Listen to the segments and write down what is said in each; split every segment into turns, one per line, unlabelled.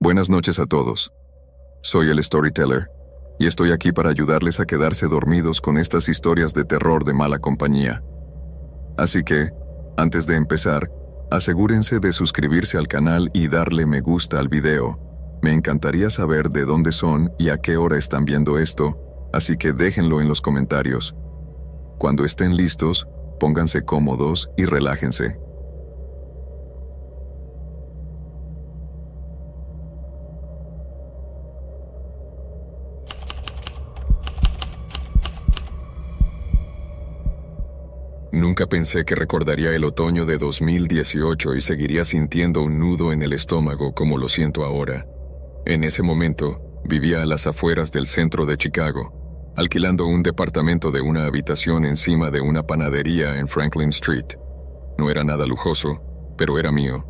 Buenas noches a todos. Soy el Storyteller, y estoy aquí para ayudarles a quedarse dormidos con estas historias de terror de mala compañía. Así que, antes de empezar, asegúrense de suscribirse al canal y darle me gusta al video. Me encantaría saber de dónde son y a qué hora están viendo esto, así que déjenlo en los comentarios. Cuando estén listos, pónganse cómodos y relájense. Nunca pensé que recordaría el otoño de 2018 y seguiría sintiendo un nudo en el estómago como lo siento ahora. En ese momento, vivía a las afueras del centro de Chicago, alquilando un departamento de una habitación encima de una panadería en Franklin Street. No era nada lujoso, pero era mío.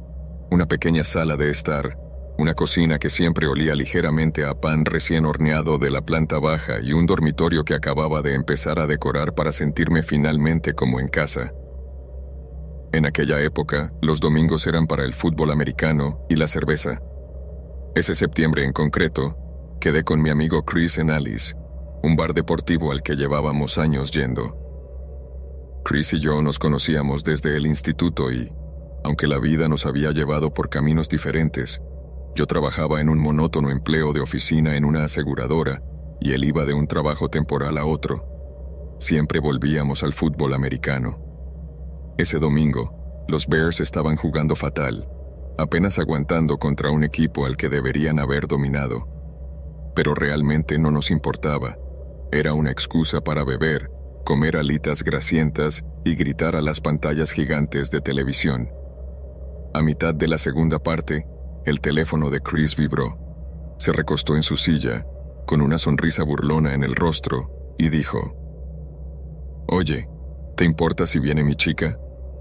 Una pequeña sala de estar, una cocina que siempre olía ligeramente a pan recién horneado de la planta baja y un dormitorio que acababa de empezar a decorar para sentirme finalmente como en casa. En aquella época, los domingos eran para el fútbol americano y la cerveza. Ese septiembre en concreto, quedé con mi amigo Chris en Alice, un bar deportivo al que llevábamos años yendo. Chris y yo nos conocíamos desde el instituto y, aunque la vida nos había llevado por caminos diferentes, yo trabajaba en un monótono empleo de oficina en una aseguradora y él iba de un trabajo temporal a otro. Siempre volvíamos al fútbol americano. Ese domingo, los Bears estaban jugando fatal, apenas aguantando contra un equipo al que deberían haber dominado. Pero realmente no nos importaba. Era una excusa para beber, comer alitas grasientas y gritar a las pantallas gigantes de televisión. A mitad de la segunda parte, el teléfono de Chris vibró. Se recostó en su silla, con una sonrisa burlona en el rostro, y dijo: «Oye, ¿te importa si viene mi chica?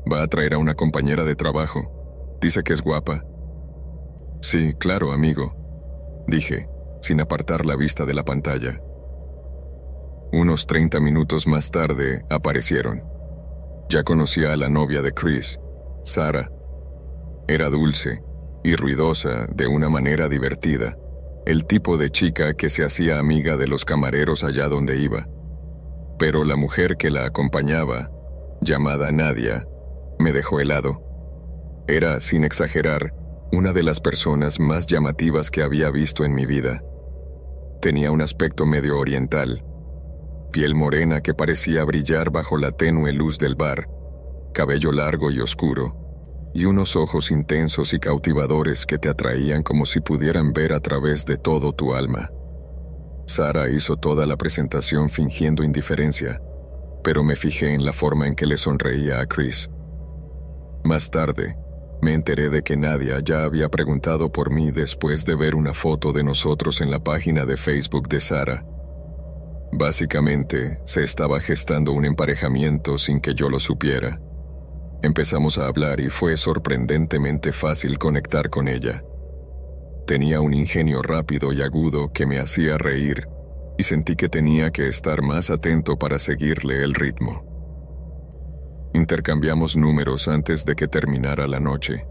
Va a traer a una compañera de trabajo. Dice que es guapa». «Sí, claro, amigo», dije, sin apartar la vista de la pantalla. Unos 30 minutos más tarde aparecieron. Ya conocía a la novia de Chris, Sara. Era dulce y ruidosa de una manera divertida, el tipo de chica que se hacía amiga de los camareros allá donde iba. Pero la mujer que la acompañaba, llamada Nadia, me dejó helado. Era, sin exagerar, una de las personas más llamativas que había visto en mi vida. Tenía un aspecto medio oriental, piel morena que parecía brillar bajo la tenue luz del bar, cabello largo y oscuro, y unos ojos intensos y cautivadores que te atraían como si pudieran ver a través de todo tu alma. Sara hizo toda la presentación fingiendo indiferencia, pero me fijé en la forma en que le sonreía a Chris. Más tarde, me enteré de que Nadia ya había preguntado por mí después de ver una foto de nosotros en la página de Facebook de Sara. Básicamente, se estaba gestando un emparejamiento sin que yo lo supiera. Empezamos a hablar y fue sorprendentemente fácil conectar con ella. Tenía un ingenio rápido y agudo que me hacía reír, y sentí que tenía que estar más atento para seguirle el ritmo. Intercambiamos números antes de que terminara la noche,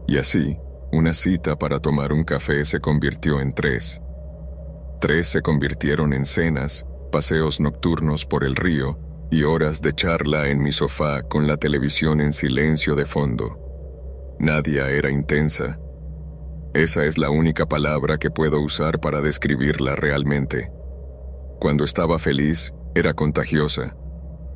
y así, una cita para tomar un café se convirtió en 3. 3 se convirtieron en cenas, paseos nocturnos por el río, y horas de charla en mi sofá con la televisión en silencio de fondo. Nadia era intensa. Esa es la única palabra que puedo usar para describirla realmente. Cuando estaba feliz, era contagiosa.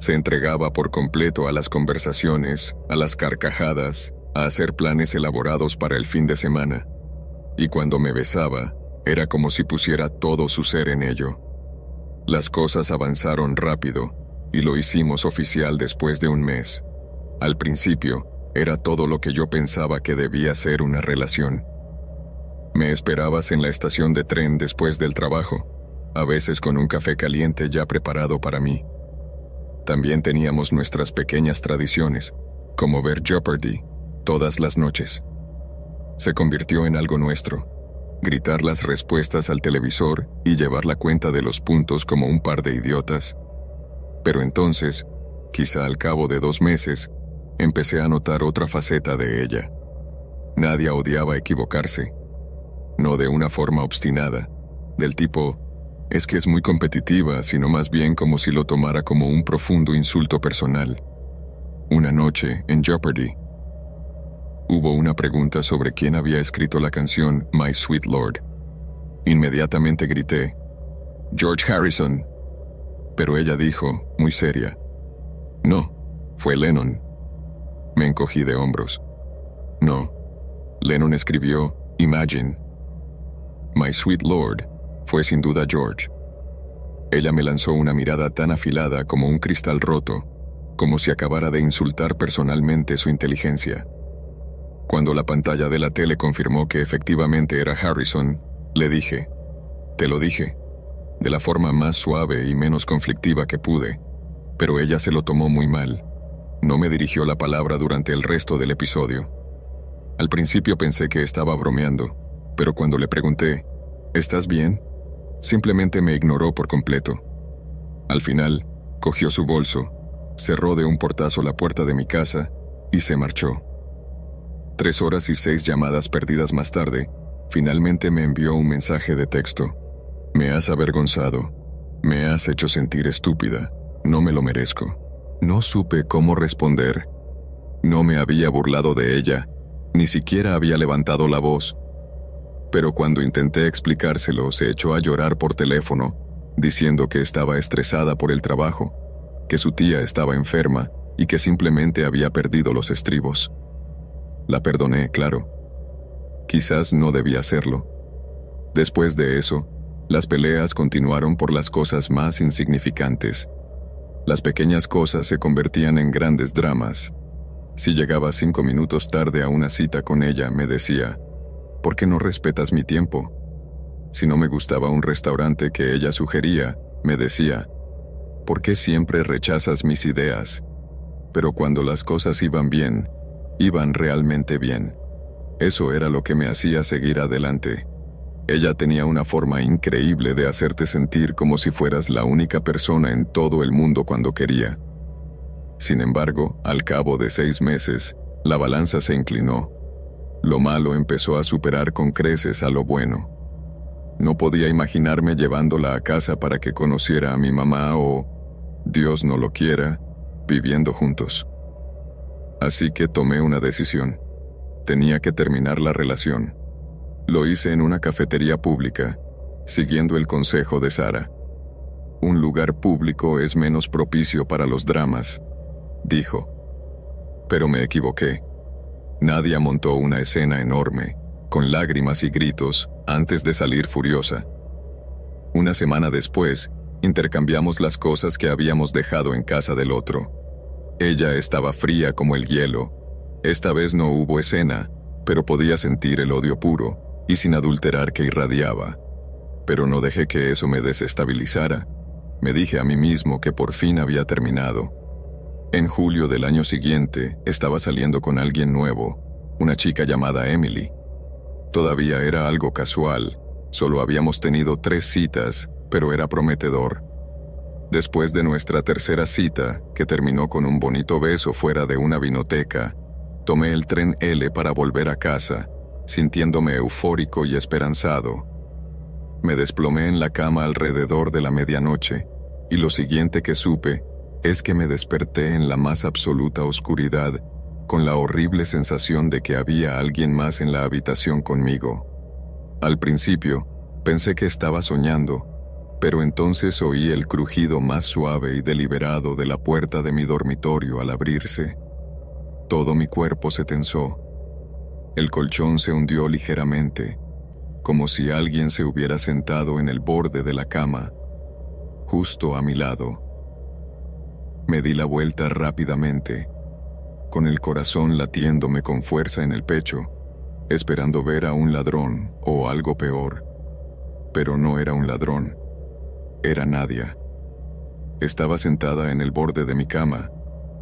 Se entregaba por completo a las conversaciones, a las carcajadas, a hacer planes elaborados para el fin de semana. Y cuando me besaba, era como si pusiera todo su ser en ello. Las cosas avanzaron rápido, y lo hicimos oficial después de un mes. Al principio, era todo lo que yo pensaba que debía ser una relación. Me esperabas en la estación de tren después del trabajo, a veces con un café caliente ya preparado para mí. También teníamos nuestras pequeñas tradiciones, como ver Jeopardy todas las noches. Se convirtió en algo nuestro, gritar las respuestas al televisor y llevar la cuenta de los puntos como un par de idiotas. Pero entonces, quizá al cabo de 2 meses, empecé a notar otra faceta de ella. Nadia odiaba equivocarse. no de una forma obstinada, del tipo, es que es muy competitiva, sino más bien como si lo tomara como un profundo insulto personal. Una noche, en Jeopardy, hubo una pregunta sobre quién había escrito la canción My Sweet Lord. Inmediatamente grité, George Harrison. Pero ella dijo, muy seria, no, fue Lennon. Me encogí de hombros. No, Lennon escribió Imagine. My Sweet Lord fue sin duda George. Ella me lanzó una mirada tan afilada como un cristal roto, como si acabara de insultar personalmente su inteligencia. Cuando la pantalla de la tele confirmó que efectivamente era Harrison, le dije, te lo dije, de la forma más suave y menos conflictiva que pude, pero ella se lo tomó muy mal. No me dirigió la palabra durante el resto del episodio. Al principio pensé que estaba bromeando, pero cuando le pregunté, ¿estás bien?, simplemente me ignoró por completo. Al final, cogió su bolso, cerró de un portazo la puerta de mi casa y se marchó. 3 horas y 6 llamadas perdidas más tarde, finalmente me envió un mensaje de texto. Me has avergonzado. Me has hecho sentir estúpida. No me lo merezco. No supe cómo responder. No me había burlado de ella, ni siquiera había levantado la voz. Pero cuando intenté explicárselo, se echó a llorar por teléfono, diciendo que estaba estresada por el trabajo, que su tía estaba enferma y que simplemente había perdido los estribos. La perdoné, claro. Quizás no debía hacerlo. Después de eso, las peleas continuaron por las cosas más insignificantes. Las pequeñas cosas se convertían en grandes dramas. Si llegaba 5 minutos tarde a una cita con ella, me decía, ¿por qué no respetas mi tiempo? Si no me gustaba un restaurante que ella sugería, me decía, ¿por qué siempre rechazas mis ideas? Pero cuando las cosas iban bien, iban realmente bien. Eso era lo que me hacía seguir adelante. Ella tenía una forma increíble de hacerte sentir como si fueras la única persona en todo el mundo cuando quería. Sin embargo, al cabo de 6 meses, la balanza se inclinó. Lo malo empezó a superar con creces a lo bueno. No podía imaginarme llevándola a casa para que conociera a mi mamá o, Dios no lo quiera, viviendo juntos. Así que tomé una decisión. Tenía que terminar la relación. Lo hice en una cafetería pública, siguiendo el consejo de Sara. Un lugar público es menos propicio para los dramas, dijo. Pero me equivoqué. Nadia montó una escena enorme, con lágrimas y gritos, antes de salir furiosa. Una semana después, intercambiamos las cosas que habíamos dejado en casa del otro. Ella estaba fría como el hielo. Esta vez no hubo escena, pero podía sentir el odio puro y sin adulterar que irradiaba. Pero no dejé que eso me desestabilizara. Me dije a mí mismo que por fin había terminado. En julio del año siguiente, estaba saliendo con alguien nuevo, una chica llamada Emily. Todavía era algo casual, solo habíamos tenido 3 citas, pero era prometedor. Después de nuestra tercera cita, que terminó con un bonito beso fuera de una vinoteca, tomé el tren L para volver a casa, sintiéndome eufórico y esperanzado. Me desplomé en la cama alrededor de la medianoche, y lo siguiente que supe es que me desperté en la más absoluta oscuridad, con la horrible sensación de que había alguien más en la habitación conmigo. Al principio, pensé que estaba soñando, pero entonces oí el crujido más suave y deliberado de la puerta de mi dormitorio al abrirse. Todo mi cuerpo se tensó. El colchón se hundió ligeramente, como si alguien se hubiera sentado en el borde de la cama, justo a mi lado. Me di la vuelta rápidamente, con el corazón latiéndome con fuerza en el pecho, esperando ver a un ladrón o algo peor. Pero no era un ladrón, era Nadia. Estaba sentada en el borde de mi cama,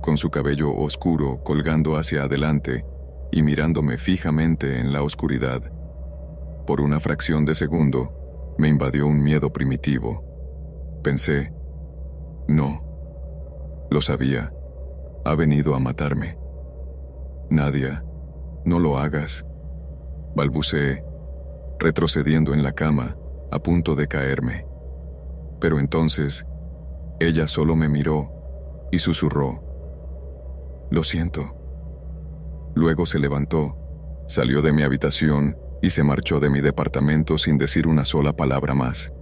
con su cabello oscuro colgando hacia adelante y mirándome fijamente en la oscuridad. Por una fracción de segundo, me invadió un miedo primitivo. Pensé, no. Lo sabía. Ha venido a matarme. Nadia, no lo hagas. Balbuceé. retrocediendo en la cama, a punto de caerme. Pero entonces, ella solo me miró y susurró: «Lo siento». Luego se levantó, salió de mi habitación y se marchó de mi departamento sin decir una sola palabra más.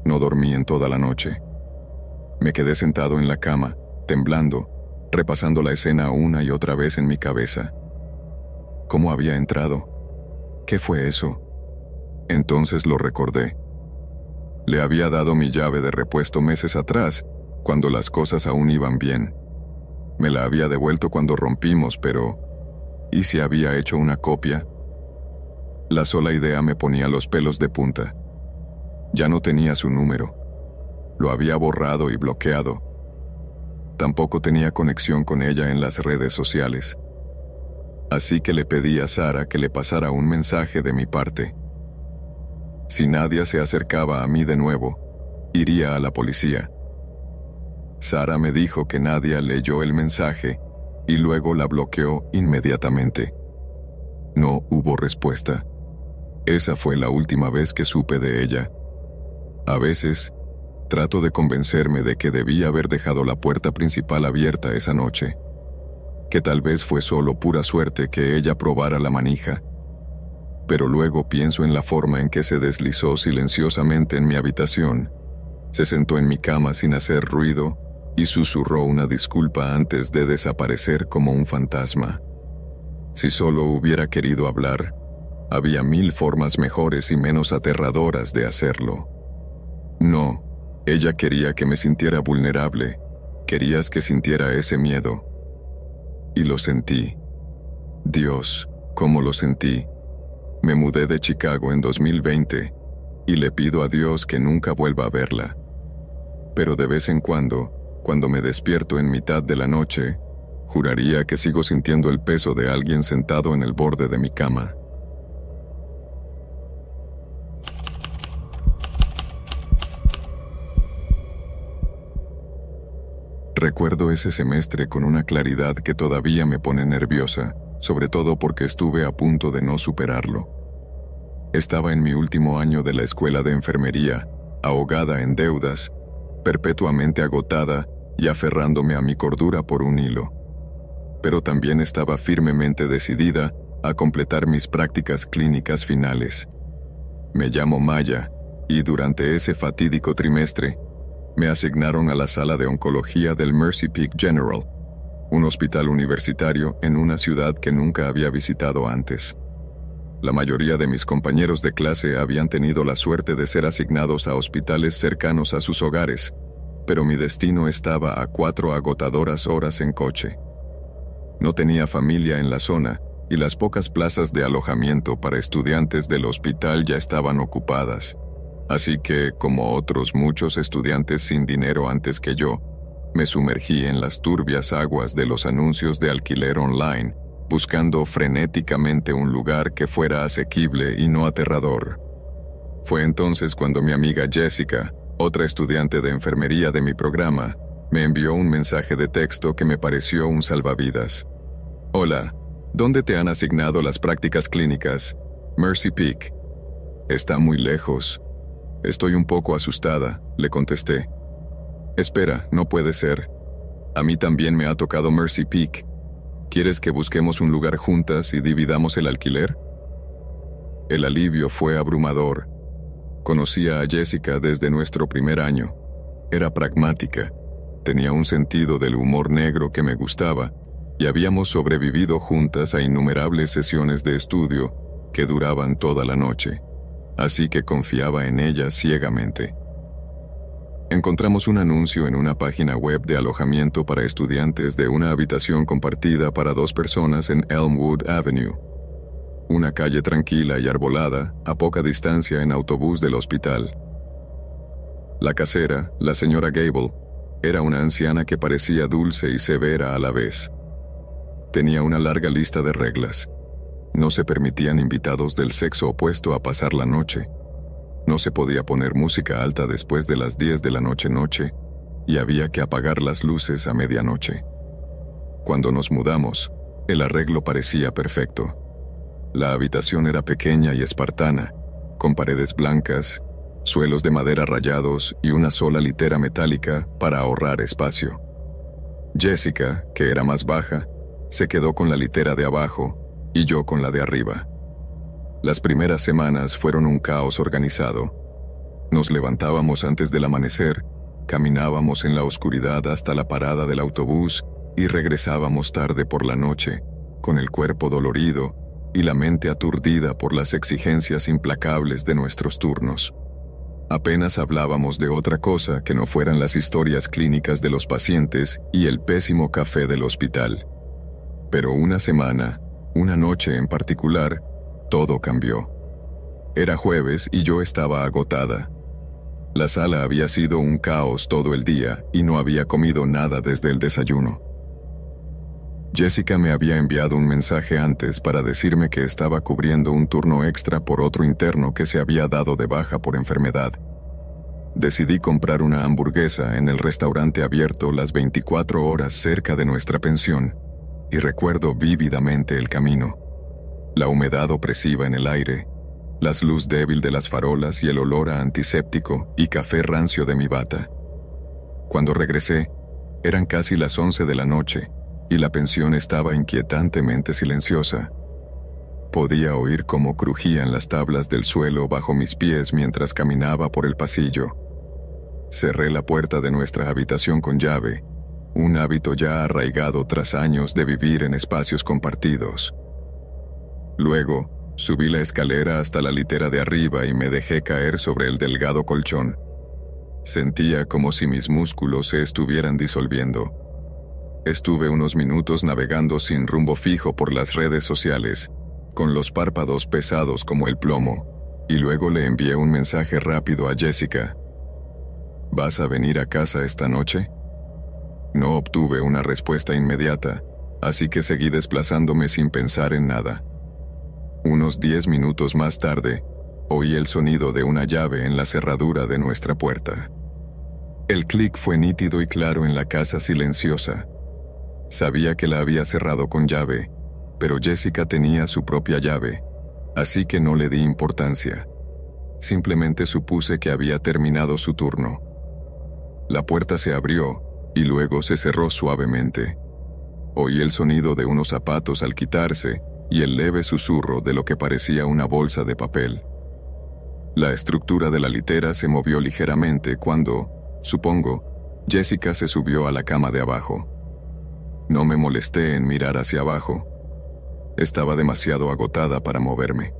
No dormí en toda la noche. Me quedé sentado en la cama, temblando, repasando la escena una y otra vez en mi cabeza. ¿Cómo había entrado? ¿Qué fue eso? Entonces lo recordé. Le había dado mi llave de repuesto meses atrás, cuando las cosas aún iban bien. Me la había devuelto cuando rompimos, pero ¿y si había hecho una copia? La sola idea me ponía los pelos de punta. Ya no tenía su número. Lo había borrado y bloqueado. Tampoco tenía conexión con ella en las redes sociales. Así que le pedí a Sara que le pasara un mensaje de mi parte. Si Nadia se acercaba a mí de nuevo, iría a la policía. Sara me dijo que Nadia leyó el mensaje y luego la bloqueó inmediatamente. No hubo respuesta. Esa fue la última vez que supe de ella. A veces, trato de convencerme de que debí haber dejado la puerta principal abierta esa noche, que tal vez fue solo pura suerte que ella probara la manija. Pero luego pienso en la forma en que se deslizó silenciosamente en mi habitación, se sentó en mi cama sin hacer ruido y susurró una disculpa antes de desaparecer como un fantasma. Si solo hubiera querido hablar, había 1000 formas mejores y menos aterradoras de hacerlo. No, ella quería que me sintiera vulnerable, querías que sintiera ese miedo. Y lo sentí. Dios, cómo lo sentí. Me mudé de Chicago en 2020 y le pido a Dios que nunca vuelva a verla. Pero de vez en cuando me despierto en mitad de la noche, juraría que sigo sintiendo el peso de alguien sentado en el borde de mi cama. Recuerdo ese semestre con una claridad que todavía me pone nerviosa, sobre todo porque estuve a punto de no superarlo. Estaba en mi último año de la escuela de enfermería, ahogada en deudas, perpetuamente agotada y aferrándome a mi cordura por un hilo. Pero también estaba firmemente decidida a completar mis prácticas clínicas finales. Me llamo Maya, y durante ese fatídico trimestre, me asignaron a la sala de oncología del Mercy Peak General, un hospital universitario en una ciudad que nunca había visitado antes. La mayoría de mis compañeros de clase habían tenido la suerte de ser asignados a hospitales cercanos a sus hogares, pero mi destino estaba a 4 agotadoras horas en coche. No tenía familia en la zona y las pocas plazas de alojamiento para estudiantes del hospital ya estaban ocupadas. Así que, como otros muchos estudiantes sin dinero antes que yo, me sumergí en las turbias aguas de los anuncios de alquiler online, buscando frenéticamente un lugar que fuera asequible y no aterrador. Fue entonces cuando mi amiga Jessica, otra estudiante de enfermería de mi programa, me envió un mensaje de texto que me pareció un salvavidas. «Hola, ¿dónde te han asignado las prácticas clínicas?» «Mercy Peak». «Está muy lejos». «Estoy un poco asustada», le contesté. «Espera, no puede ser. A mí también me ha tocado Mercy Peak. ¿Quieres que busquemos un lugar juntas y dividamos el alquiler?» El alivio fue abrumador. Conocía a Jessica desde nuestro primer año. Era pragmática, tenía un sentido del humor negro que me gustaba, y habíamos sobrevivido juntas a innumerables sesiones de estudio que duraban toda la noche. Así que confiaba en ella ciegamente. Encontramos un anuncio en una página web de alojamiento para estudiantes de una habitación compartida para 2 personas en Elmwood Avenue, una calle tranquila y arbolada a poca distancia en autobús del hospital. La casera, la señora Gable, era una anciana que parecía dulce y severa a la vez. Tenía una larga lista de reglas. No se permitían invitados del sexo opuesto a pasar la noche. No se podía poner música alta después de las 10 de la noche, y había que apagar las luces a medianoche. Cuando nos mudamos, el arreglo parecía perfecto. La habitación era pequeña y espartana, con paredes blancas, suelos de madera rayados y una sola litera metálica para ahorrar espacio. Jessica, que era más baja, se quedó con la litera de abajo y yo con la de arriba. Las primeras semanas fueron un caos organizado. Nos levantábamos antes del amanecer, caminábamos en la oscuridad hasta la parada del autobús y regresábamos tarde por la noche, con el cuerpo dolorido y la mente aturdida por las exigencias implacables de nuestros turnos. Apenas hablábamos de otra cosa que no fueran las historias clínicas de los pacientes y el pésimo café del hospital. Pero una semana, una noche en particular, todo cambió. Era jueves y yo estaba agotada. La sala había sido un caos todo el día y no había comido nada desde el desayuno. Jessica me había enviado un mensaje antes para decirme que estaba cubriendo un turno extra por otro interno que se había dado de baja por enfermedad. Decidí comprar una hamburguesa en el restaurante abierto las 24 horas cerca de nuestra pensión, y recuerdo vívidamente el camino. La humedad opresiva en el aire, la luz débil de las farolas y el olor a antiséptico y café rancio de mi bata. Cuando regresé, eran casi las 11 de la noche, y la pensión estaba inquietantemente silenciosa. Podía oír cómo crujían las tablas del suelo bajo mis pies mientras caminaba por el pasillo. Cerré la puerta de nuestra habitación con llave, un hábito ya arraigado tras años de vivir en espacios compartidos. Luego, subí la escalera hasta la litera de arriba y me dejé caer sobre el delgado colchón. Sentía como si mis músculos se estuvieran disolviendo. Estuve unos minutos navegando sin rumbo fijo por las redes sociales, con los párpados pesados como el plomo, y luego le envié un mensaje rápido a Jessica. ¿Vas a venir a casa esta noche? No obtuve una respuesta inmediata, así que seguí desplazándome sin pensar en nada. Unos 10 minutos más tarde, oí el sonido de una llave en la cerradura de nuestra puerta. El clic fue nítido y claro en la casa silenciosa. Sabía que la había cerrado con llave, pero Jessica tenía su propia llave, así que no le di importancia. Simplemente supuse que había terminado su turno. La puerta se abrió y luego se cerró suavemente. Oí el sonido de unos zapatos al quitarse y el leve susurro de lo que parecía una bolsa de papel. La estructura de la litera se movió ligeramente cuando, supongo, Jessica se subió a la cama de abajo. No me molesté en mirar hacia abajo. Estaba demasiado agotada para moverme.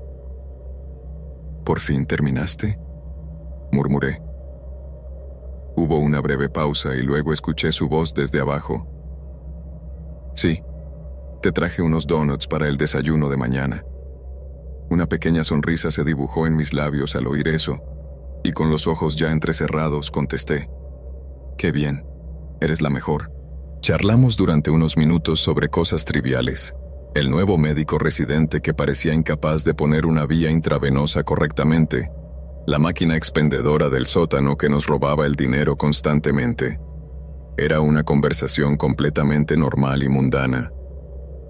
¿Por fin terminaste?, murmuré. Hubo una breve pausa y luego escuché su voz desde abajo. Sí, te traje unos donuts para el desayuno de mañana. Una pequeña sonrisa se dibujó en mis labios al oír eso, y con los ojos ya entrecerrados contesté: «Qué bien, eres la mejor». Charlamos durante unos minutos sobre cosas triviales. El nuevo médico residente que parecía incapaz de poner una vía intravenosa correctamente, la máquina expendedora del sótano que nos robaba el dinero constantemente. Era una conversación completamente normal y mundana.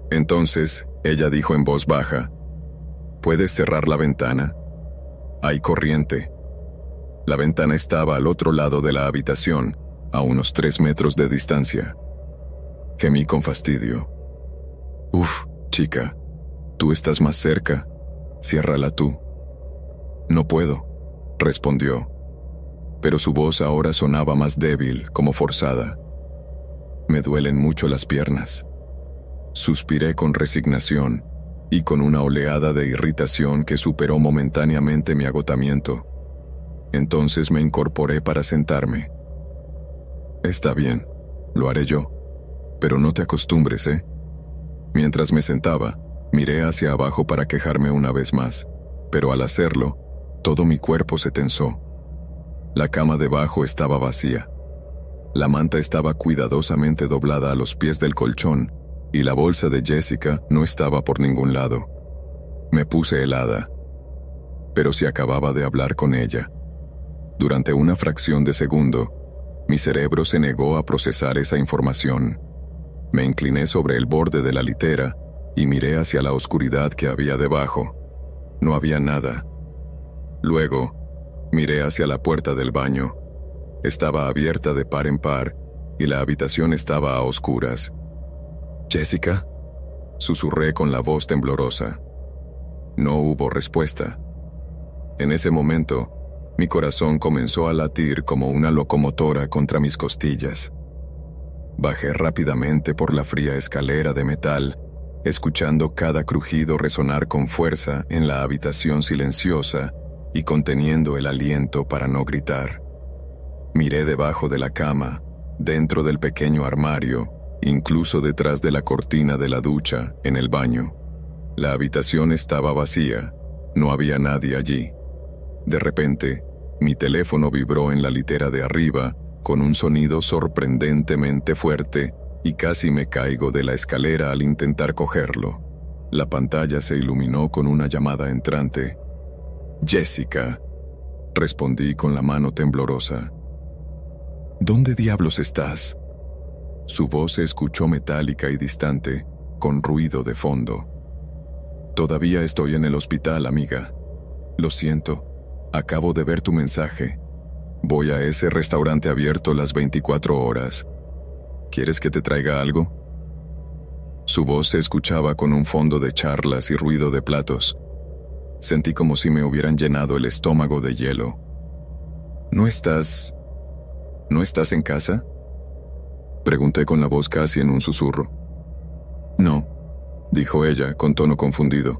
Entonces, ella dijo en voz baja: «¿Puedes cerrar la ventana? Hay corriente». La ventana estaba al otro lado de la habitación, a unos 3 metros de distancia. Gemí con fastidio. «Uf, chica, tú estás más cerca. Ciérrala tú». «No puedo», respondió, pero su voz ahora sonaba más débil, como forzada. «Me duelen mucho las piernas». Suspiré con resignación y con una oleada de irritación que superó momentáneamente mi agotamiento. Entonces me incorporé para sentarme. «Está bien, lo haré yo, pero no te acostumbres, ¿eh?». Mientras me sentaba, miré hacia abajo para quejarme una vez más, pero al hacerlo, todo mi cuerpo se tensó. La cama debajo estaba vacía. La manta estaba cuidadosamente doblada a los pies del colchón, y la bolsa de Jessica no estaba por ningún lado. Me puse helada. Pero si acababa de hablar con ella. Durante una fracción de segundo, mi cerebro se negó a procesar esa información. Me incliné sobre el borde de la litera y miré hacia la oscuridad que había debajo. No había nada. Luego, miré hacia la puerta del baño. Estaba abierta de par en par y la habitación estaba a oscuras. «¿Jessica?», susurré con la voz temblorosa. No hubo respuesta. En ese momento, mi corazón comenzó a latir como una locomotora contra mis costillas. Bajé rápidamente por la fría escalera de metal, escuchando cada crujido resonar con fuerza en la habitación silenciosa y conteniendo el aliento para no gritar. Miré debajo de la cama, dentro del pequeño armario, incluso detrás de la cortina de la ducha, en el baño. La habitación estaba vacía, no había nadie allí. De repente, mi teléfono vibró en la litera de arriba con un sonido sorprendentemente fuerte y casi me caigo de la escalera al intentar cogerlo. La pantalla se iluminó con una llamada entrante. «Jessica», respondí con la mano temblorosa. «¿Dónde diablos estás?». Su voz se escuchó metálica y distante, con ruido de fondo. «Todavía estoy en el hospital, amiga. Lo siento, acabo de ver tu mensaje. Voy a ese restaurante abierto las 24 horas. ¿Quieres que te traiga algo?». Su voz se escuchaba con un fondo de charlas y ruido de platos. Sentí como si me hubieran llenado el estómago de hielo. ¿No estás en casa?», pregunté con la voz casi en un susurro. «No», dijo ella con tono confundido.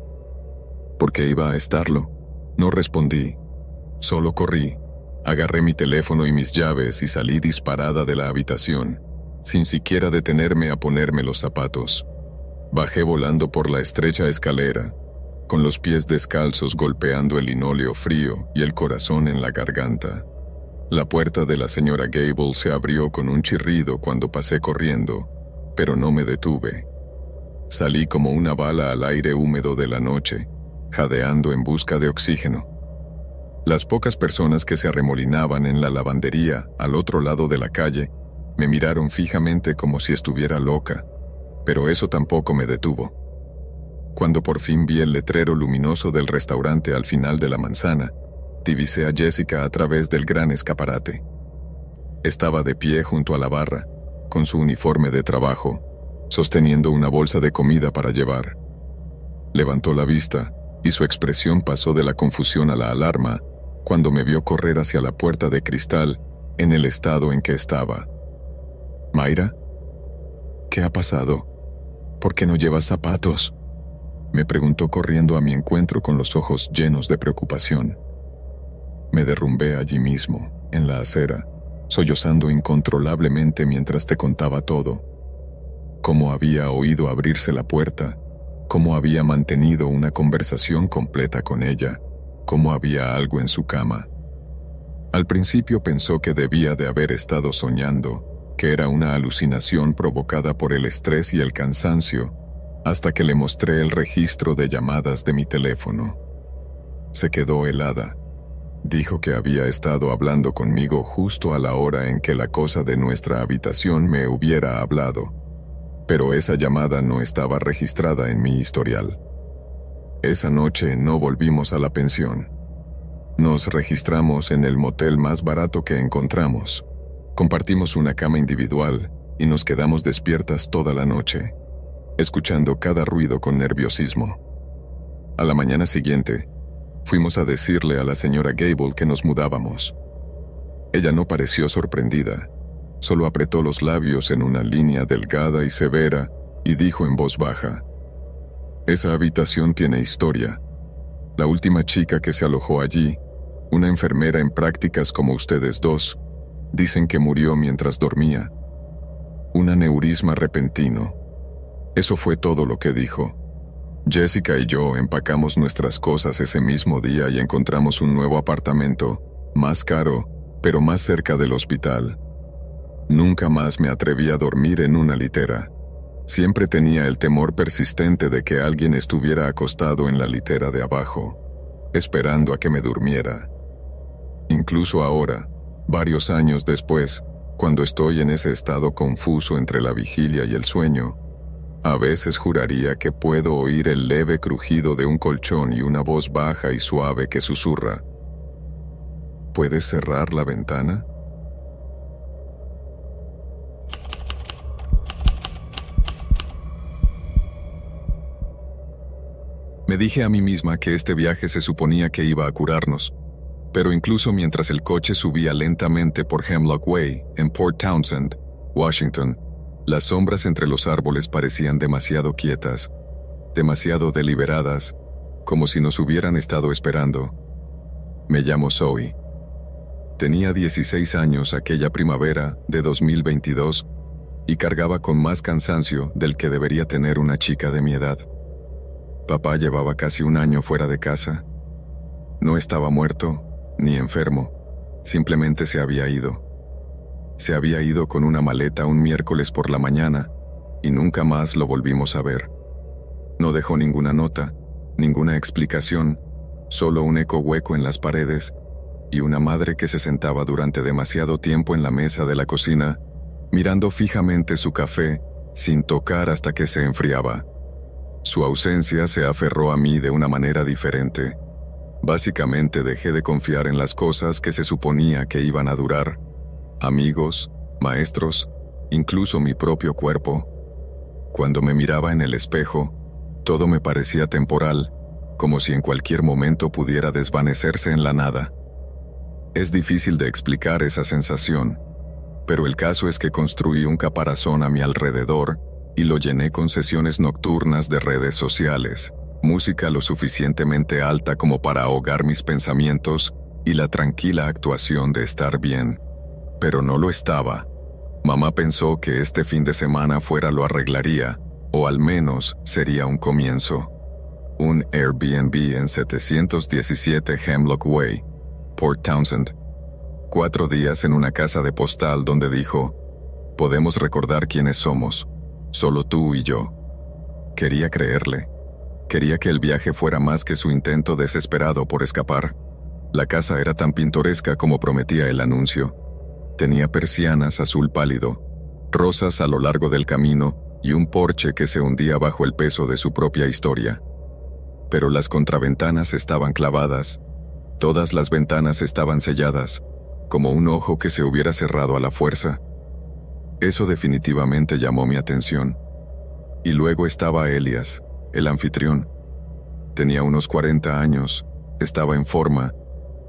«¿Por qué iba a estarlo?». No respondí. Solo corrí, agarré mi teléfono y mis llaves y salí disparada de la habitación, sin siquiera detenerme a ponerme los zapatos. Bajé volando por la estrecha escalera, con los pies descalzos golpeando el linóleo frío y el corazón en la garganta. La puerta de la señora Gable se abrió con un chirrido cuando pasé corriendo, pero no me detuve. Salí como una bala al aire húmedo de la noche, jadeando en busca de oxígeno. Las pocas personas que se arremolinaban en la lavandería al otro lado de la calle me miraron fijamente como si estuviera loca, pero eso tampoco me detuvo. Cuando por fin vi el letrero luminoso del restaurante al final de la manzana, divisé a Jessica a través del gran escaparate. Estaba de pie junto a la barra, con su uniforme de trabajo, sosteniendo una bolsa de comida para llevar. Levantó la vista y su expresión pasó de la confusión a la alarma cuando me vio correr hacia la puerta de cristal en el estado en que estaba. «¿Mayra? ¿Qué ha pasado? ¿Por qué no llevas zapatos?», me preguntó corriendo a mi encuentro con los ojos llenos de preocupación. Me derrumbé allí mismo, en la acera, sollozando incontrolablemente mientras te contaba todo. Cómo había oído abrirse la puerta, cómo había mantenido una conversación completa con ella, cómo había algo en su cama. Al principio pensó que debía de haber estado soñando, que era una alucinación provocada por el estrés y el cansancio, hasta que le mostré el registro de llamadas de mi teléfono. Se quedó helada. Dijo que había estado hablando conmigo justo a la hora en que la cosa de nuestra habitación me hubiera hablado, pero esa llamada no estaba registrada en mi historial. Esa noche no volvimos a la pensión. Nos registramos en el motel más barato que encontramos. Compartimos una cama individual y nos quedamos despiertas toda la noche, escuchando cada ruido con nerviosismo. A la mañana siguiente, fuimos a decirle a la señora Gable que nos mudábamos. Ella no pareció sorprendida, solo apretó los labios en una línea delgada y severa y dijo en voz baja: «Esa habitación tiene historia. La última chica que se alojó allí, una enfermera en prácticas como ustedes dos, dicen que murió mientras dormía. Un aneurisma repentino». Eso fue todo lo que dijo. Jessica y yo empacamos nuestras cosas ese mismo día y encontramos un nuevo apartamento, más caro, pero más cerca del hospital. Nunca más me atreví a dormir en una litera. Siempre tenía el temor persistente de que alguien estuviera acostado en la litera de abajo, esperando a que me durmiera. Incluso ahora, varios años después, cuando estoy en ese estado confuso entre la vigilia y el sueño, A veces juraría que puedo oír el leve crujido de un colchón y una voz baja y suave que susurra: ¿puedes cerrar la ventana? Me dije a mí misma que este viaje se suponía que iba a curarnos, pero incluso mientras el coche subía lentamente por Hemlock Way, en Port Townsend, Washington, las sombras entre los árboles parecían demasiado quietas, demasiado deliberadas, como si nos hubieran estado esperando. Me llamo Zoe. Tenía 16 años aquella primavera de 2022 y cargaba con más cansancio del que debería tener una chica de mi edad. Papá llevaba casi un año fuera de casa. No estaba muerto ni enfermo, simplemente se había ido. Se había ido con una maleta un miércoles por la mañana y nunca más lo volvimos a ver. No dejó ninguna nota, ninguna explicación, solo un eco hueco en las paredes y una madre que se sentaba durante demasiado tiempo en la mesa de la cocina, mirando fijamente su café sin tocar hasta que se enfriaba. Su ausencia se aferró a mí de una manera diferente. Básicamente dejé de confiar en las cosas que se suponía que iban a durar. Amigos, maestros, incluso mi propio cuerpo. Cuando me miraba en el espejo, todo me parecía temporal, como si en cualquier momento pudiera desvanecerse en la nada. Es difícil de explicar esa sensación, pero el caso es que construí un caparazón a mi alrededor y lo llené con sesiones nocturnas de redes sociales, música lo suficientemente alta como para ahogar mis pensamientos y la tranquila actuación de estar bien. Pero no lo estaba. Mamá pensó que este fin de semana fuera lo arreglaría, o al menos sería un comienzo. Un Airbnb en 717 Hemlock Way, Port Townsend. 4 días en una casa de postal donde dijo: podemos recordar quiénes somos, solo tú y yo. Quería creerle. Quería que el viaje fuera más que su intento desesperado por escapar. La casa era tan pintoresca como prometía el anuncio. Tenía persianas azul pálido, rosas a lo largo del camino y un porche que se hundía bajo el peso de su propia historia. Pero las contraventanas estaban clavadas. Todas las ventanas estaban selladas, como un ojo que se hubiera cerrado a la fuerza. Eso definitivamente llamó mi atención. Y luego estaba Elias, el anfitrión. Tenía unos 40 años, estaba en forma,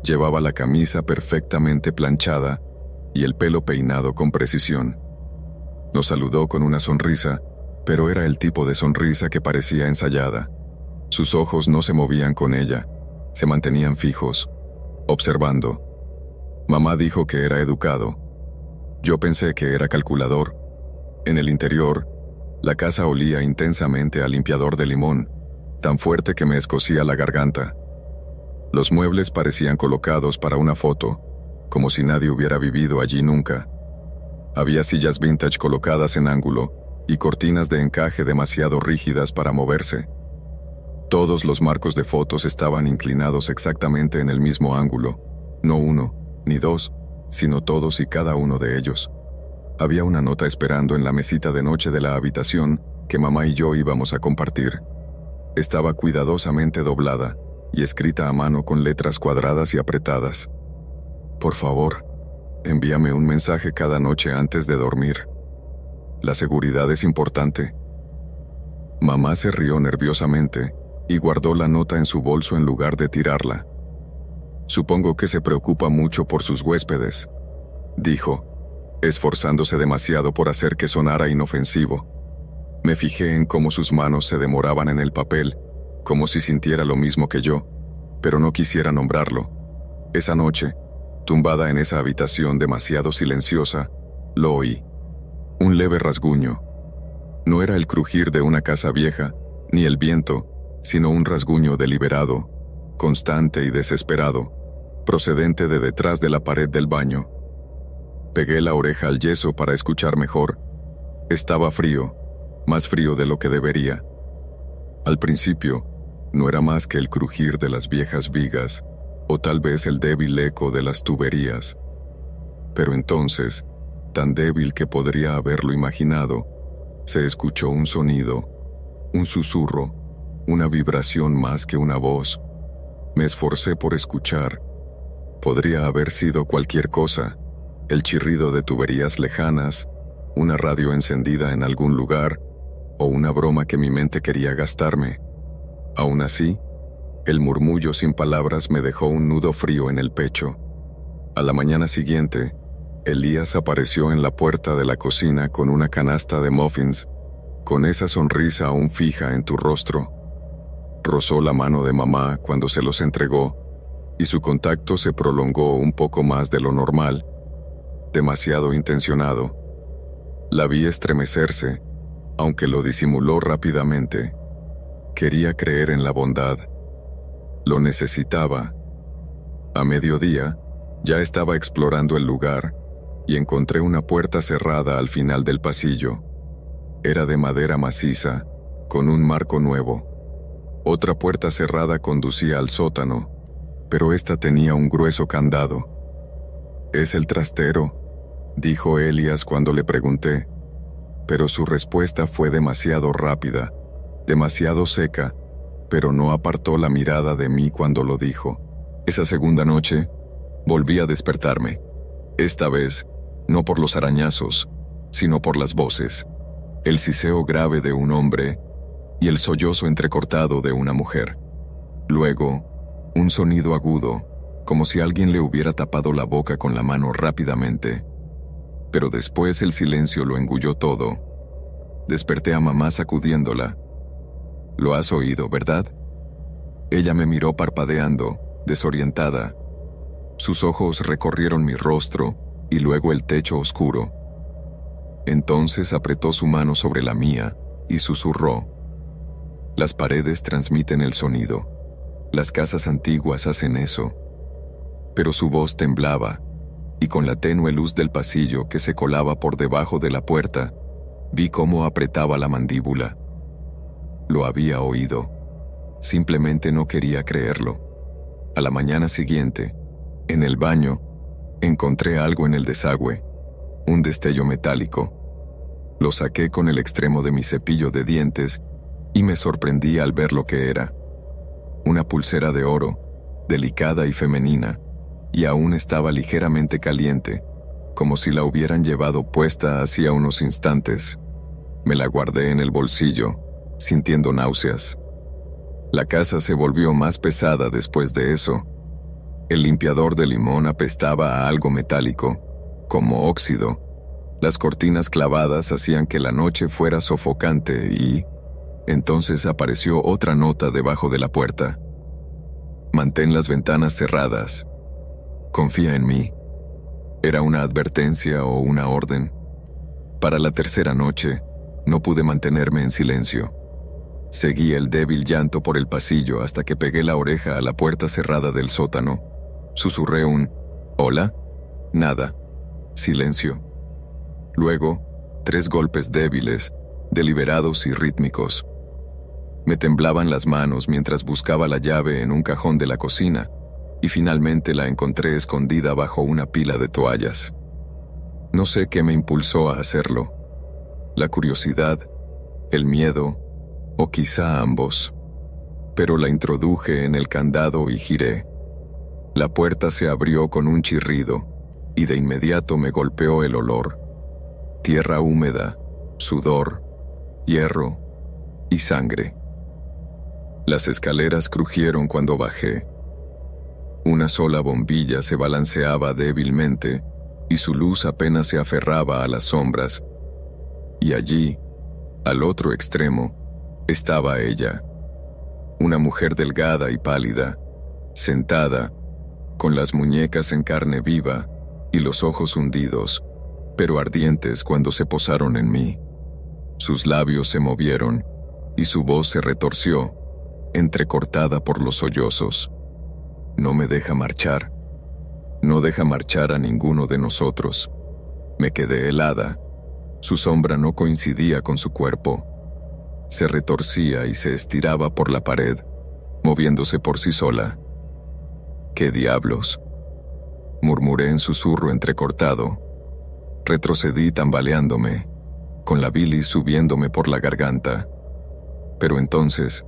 llevaba la camisa perfectamente planchada y el pelo peinado con precisión. Nos saludó con una sonrisa, pero era el tipo de sonrisa que parecía ensayada. Sus ojos no se movían con ella, se mantenían fijos, observando. Mamá dijo que era educado. Yo pensé que era calculador. En el interior, la casa olía intensamente a limpiador de limón, tan fuerte que me escocía la garganta. Los muebles parecían colocados para una foto, como si nadie hubiera vivido allí nunca. Había sillas vintage colocadas en ángulo y cortinas de encaje demasiado rígidas para moverse. Todos los marcos de fotos estaban inclinados exactamente en el mismo ángulo, no uno, ni dos, sino todos y cada uno de ellos. Había una nota esperando en la mesita de noche de la habitación que mamá y yo íbamos a compartir. Estaba cuidadosamente doblada y escrita a mano con letras cuadradas y apretadas. Por favor, envíame un mensaje cada noche antes de dormir. La seguridad es importante. Mamá se rió nerviosamente y guardó la nota en su bolso en lugar de tirarla. Supongo que se preocupa mucho por sus huéspedes, dijo, esforzándose demasiado por hacer que sonara inofensivo. Me fijé en cómo sus manos se demoraban en el papel, como si sintiera lo mismo que yo, pero no quisiera nombrarlo. Esa noche, tumbada en esa habitación demasiado silenciosa, lo oí. Un leve rasguño. No era el crujir de una casa vieja, ni el viento, sino un rasguño deliberado, constante y desesperado, procedente de detrás de la pared del baño. Pegué la oreja al yeso para escuchar mejor. Estaba frío, más frío de lo que debería. Al principio, no era más que el crujir de las viejas vigas, o tal vez el débil eco de las tuberías. Pero entonces, tan débil que podría haberlo imaginado, Se escuchó un sonido, un susurro, una vibración más que una voz. Me esforcé por escuchar. Podría haber sido cualquier cosa: el chirrido de tuberías lejanas, una radio encendida en algún lugar, o una broma que mi mente quería gastarme. Aún así, el murmullo sin palabras me dejó un nudo frío en el pecho. A la mañana siguiente, Elías apareció en la puerta de la cocina con una canasta de muffins, con esa sonrisa aún fija en tu rostro. Rozó la mano de mamá cuando se los entregó, y su contacto se prolongó un poco más de lo normal, demasiado intencionado. La vi estremecerse, aunque lo disimuló rápidamente. Quería creer en la bondad. Lo necesitaba. A mediodía, ya estaba explorando el lugar, y encontré una puerta cerrada al final del pasillo. Era de madera maciza, con un marco nuevo. Otra puerta cerrada conducía al sótano, pero esta tenía un grueso candado. «¿Es el trastero?», dijo Elías cuando le pregunté, pero su respuesta fue demasiado rápida, demasiado seca, pero no apartó la mirada de mí cuando lo dijo. Esa segunda noche, volví a despertarme. Esta vez, no por los arañazos, sino por las voces. El siseo grave de un hombre y el sollozo entrecortado de una mujer. Luego, un sonido agudo, como si alguien le hubiera tapado la boca con la mano rápidamente. Pero después el silencio lo engulló todo. Desperté a mamá sacudiéndola. «¿Lo has oído, verdad?». Ella me miró parpadeando, desorientada. Sus ojos recorrieron mi rostro y luego el techo oscuro. Entonces apretó su mano sobre la mía y susurró: «Las paredes transmiten el sonido. Las casas antiguas hacen eso». Pero su voz temblaba, y con la tenue luz del pasillo que se colaba por debajo de la puerta, vi cómo apretaba la mandíbula. Lo había oído. Simplemente no quería creerlo. A la mañana siguiente, en el baño, encontré algo en el desagüe, un destello metálico. Lo saqué con el extremo de mi cepillo de dientes y me sorprendí al ver lo que era. Una pulsera de oro, delicada y femenina, y aún estaba ligeramente caliente, como si la hubieran llevado puesta hacía unos instantes. Me la guardé en el bolsillo, sintiendo náuseas. La casa se volvió más pesada después de eso. El limpiador de limón apestaba a algo metálico, como óxido. Las cortinas clavadas hacían que la noche fuera sofocante y... Entonces apareció otra nota debajo de la puerta: «Mantén las ventanas cerradas. Confía en mí». ¿Era una advertencia o una orden? Para la tercera noche, no pude mantenerme en silencio. Seguí el débil llanto por el pasillo hasta que pegué la oreja a la puerta cerrada del sótano. Susurré un «¿Hola?». Nada. Silencio. Luego, 3 golpes débiles, deliberados y rítmicos. Me temblaban las manos mientras buscaba la llave en un cajón de la cocina, y finalmente la encontré escondida bajo una pila de toallas. No sé qué me impulsó a hacerlo. La curiosidad, el miedo, o quizá ambos. Pero la introduje en el candado y giré. La puerta se abrió con un chirrido, y de inmediato me golpeó el olor. Tierra húmeda, sudor, hierro y sangre. Las escaleras crujieron cuando bajé. Una sola bombilla se balanceaba débilmente y su luz apenas se aferraba a las sombras. Y allí, al otro extremo, estaba ella. Una mujer delgada y pálida, sentada, con las muñecas en carne viva y los ojos hundidos, pero ardientes cuando se posaron en mí. Sus labios se movieron y su voz se retorció, entrecortada por los sollozos. No me deja marchar. No deja marchar a ninguno de nosotros. Me quedé helada. Su sombra no coincidía con su cuerpo. Se retorcía y se estiraba por la pared, moviéndose por sí sola. «¿Qué diablos?», murmuré en susurro entrecortado. Retrocedí tambaleándome. con la bilis subiéndome por la garganta. Pero entonces,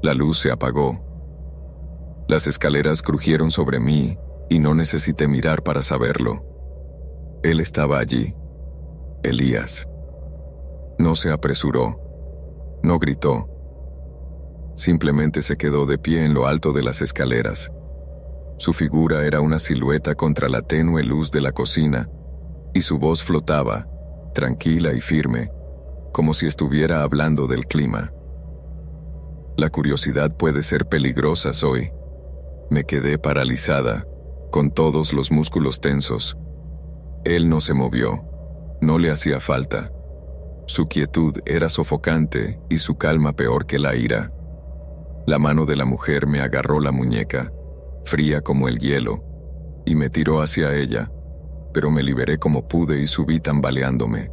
la luz se apagó. Las escaleras crujieron sobre mí y no necesité mirar para saberlo. Él estaba allí, Elías. No se apresuró, no gritó. Simplemente se quedó de pie en lo alto de las escaleras. Su figura era una silueta contra la tenue luz de la cocina, y su voz flotaba, tranquila y firme, como si estuviera hablando del clima. La curiosidad puede ser peligrosa, Zoe. Me quedé paralizada, con todos los músculos tensos. Él no se movió, no le hacía falta. Su quietud era sofocante y su calma peor que la ira. La mano de la mujer me agarró la muñeca, fría como el hielo, y me tiró hacia ella, pero me liberé como pude y subí tambaleándome.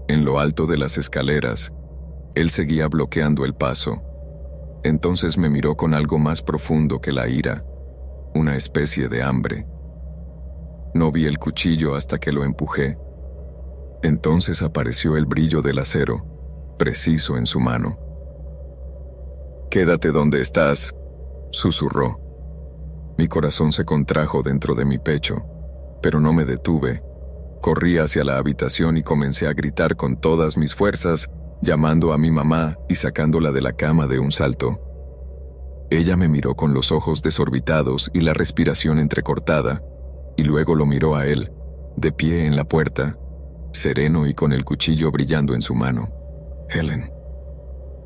En lo alto de las escaleras, él seguía bloqueando el paso. Entonces me miró con algo más profundo que la ira, una especie de hambre. No vi el cuchillo hasta que lo empujé. Entonces apareció el brillo del acero, preciso en su mano. «Quédate donde estás», susurró. Mi corazón se contrajo dentro de mi pecho, pero no me detuve. Corrí hacia la habitación y comencé a gritar con todas mis fuerzas, llamando a mi mamá y sacándola de la cama de un salto. Ella me miró con los ojos desorbitados y la respiración entrecortada, y luego lo miró a él, de pie en la puerta, sereno y con el cuchillo brillando en su mano. «Helen»,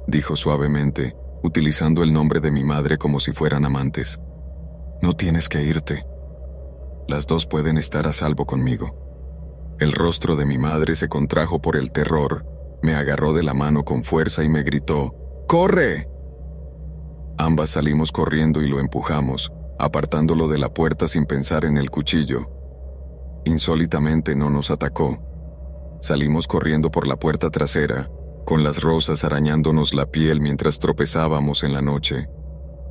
dijo suavemente, utilizando el nombre de mi madre como si fueran amantes. «No tienes que irte. Las dos pueden estar a salvo conmigo». El rostro de mi madre se contrajo por el terror, me agarró de la mano con fuerza y me gritó: «¡Corre!». Ambas salimos corriendo y lo empujamos, apartándolo de la puerta sin pensar en el cuchillo. Insólitamente no nos atacó. Salimos corriendo por la puerta trasera, con las rosas arañándonos la piel mientras tropezábamos en la noche.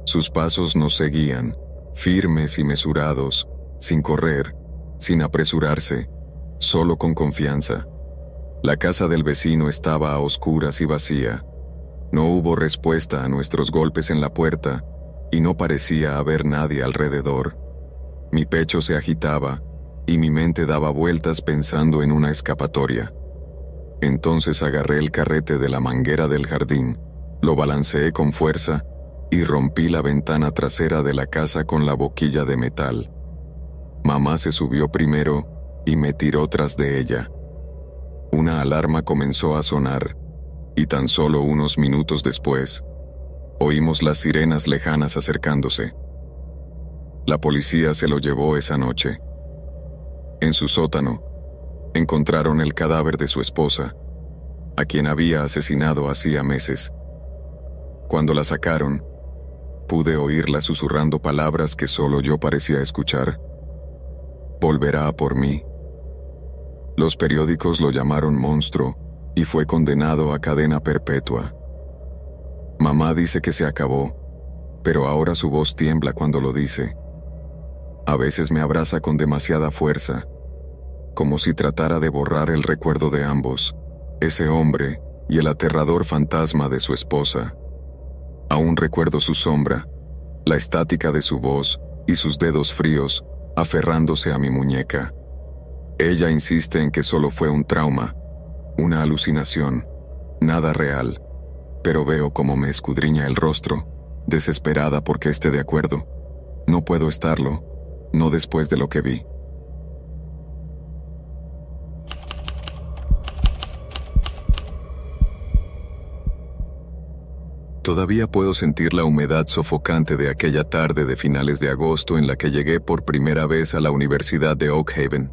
Sus pasos nos seguían, firmes y mesurados, sin correr, sin apresurarse, solo con confianza. La casa del vecino estaba a oscuras y vacía. No hubo respuesta a nuestros golpes en la puerta, y no parecía haber nadie alrededor. Mi pecho se agitaba, y mi mente daba vueltas pensando en una escapatoria. Entonces agarré el carrete de la manguera del jardín, lo balanceé con fuerza y rompí la ventana trasera de la casa con la boquilla de metal. Mamá se subió primero y me tiró tras de ella. Una alarma comenzó a sonar, y tan solo unos minutos después, oímos las sirenas lejanas acercándose. La policía se lo llevó esa noche. En su sótano, encontraron el cadáver de su esposa, a quien había asesinado hacía meses. Cuando la sacaron, pude oírla susurrando palabras que solo yo parecía escuchar. «Volverá a por mí». Los periódicos lo llamaron monstruo y fue condenado a cadena perpetua. Mamá dice que se acabó, pero ahora su voz tiembla cuando lo dice. A veces me abraza con demasiada fuerza, como si tratara de borrar el recuerdo de ambos, ese hombre y el aterrador fantasma de su esposa. Aún recuerdo su sombra, la estática de su voz y sus dedos fríos aferrándose a mi muñeca. Ella insiste en que solo fue un trauma, una alucinación, nada real, pero veo cómo me escudriña el rostro, desesperada porque esté de acuerdo. No puedo estarlo, no después de lo que vi. Todavía puedo sentir la humedad sofocante de aquella tarde de finales de agosto en la que llegué por primera vez a la Universidad de Oak Haven.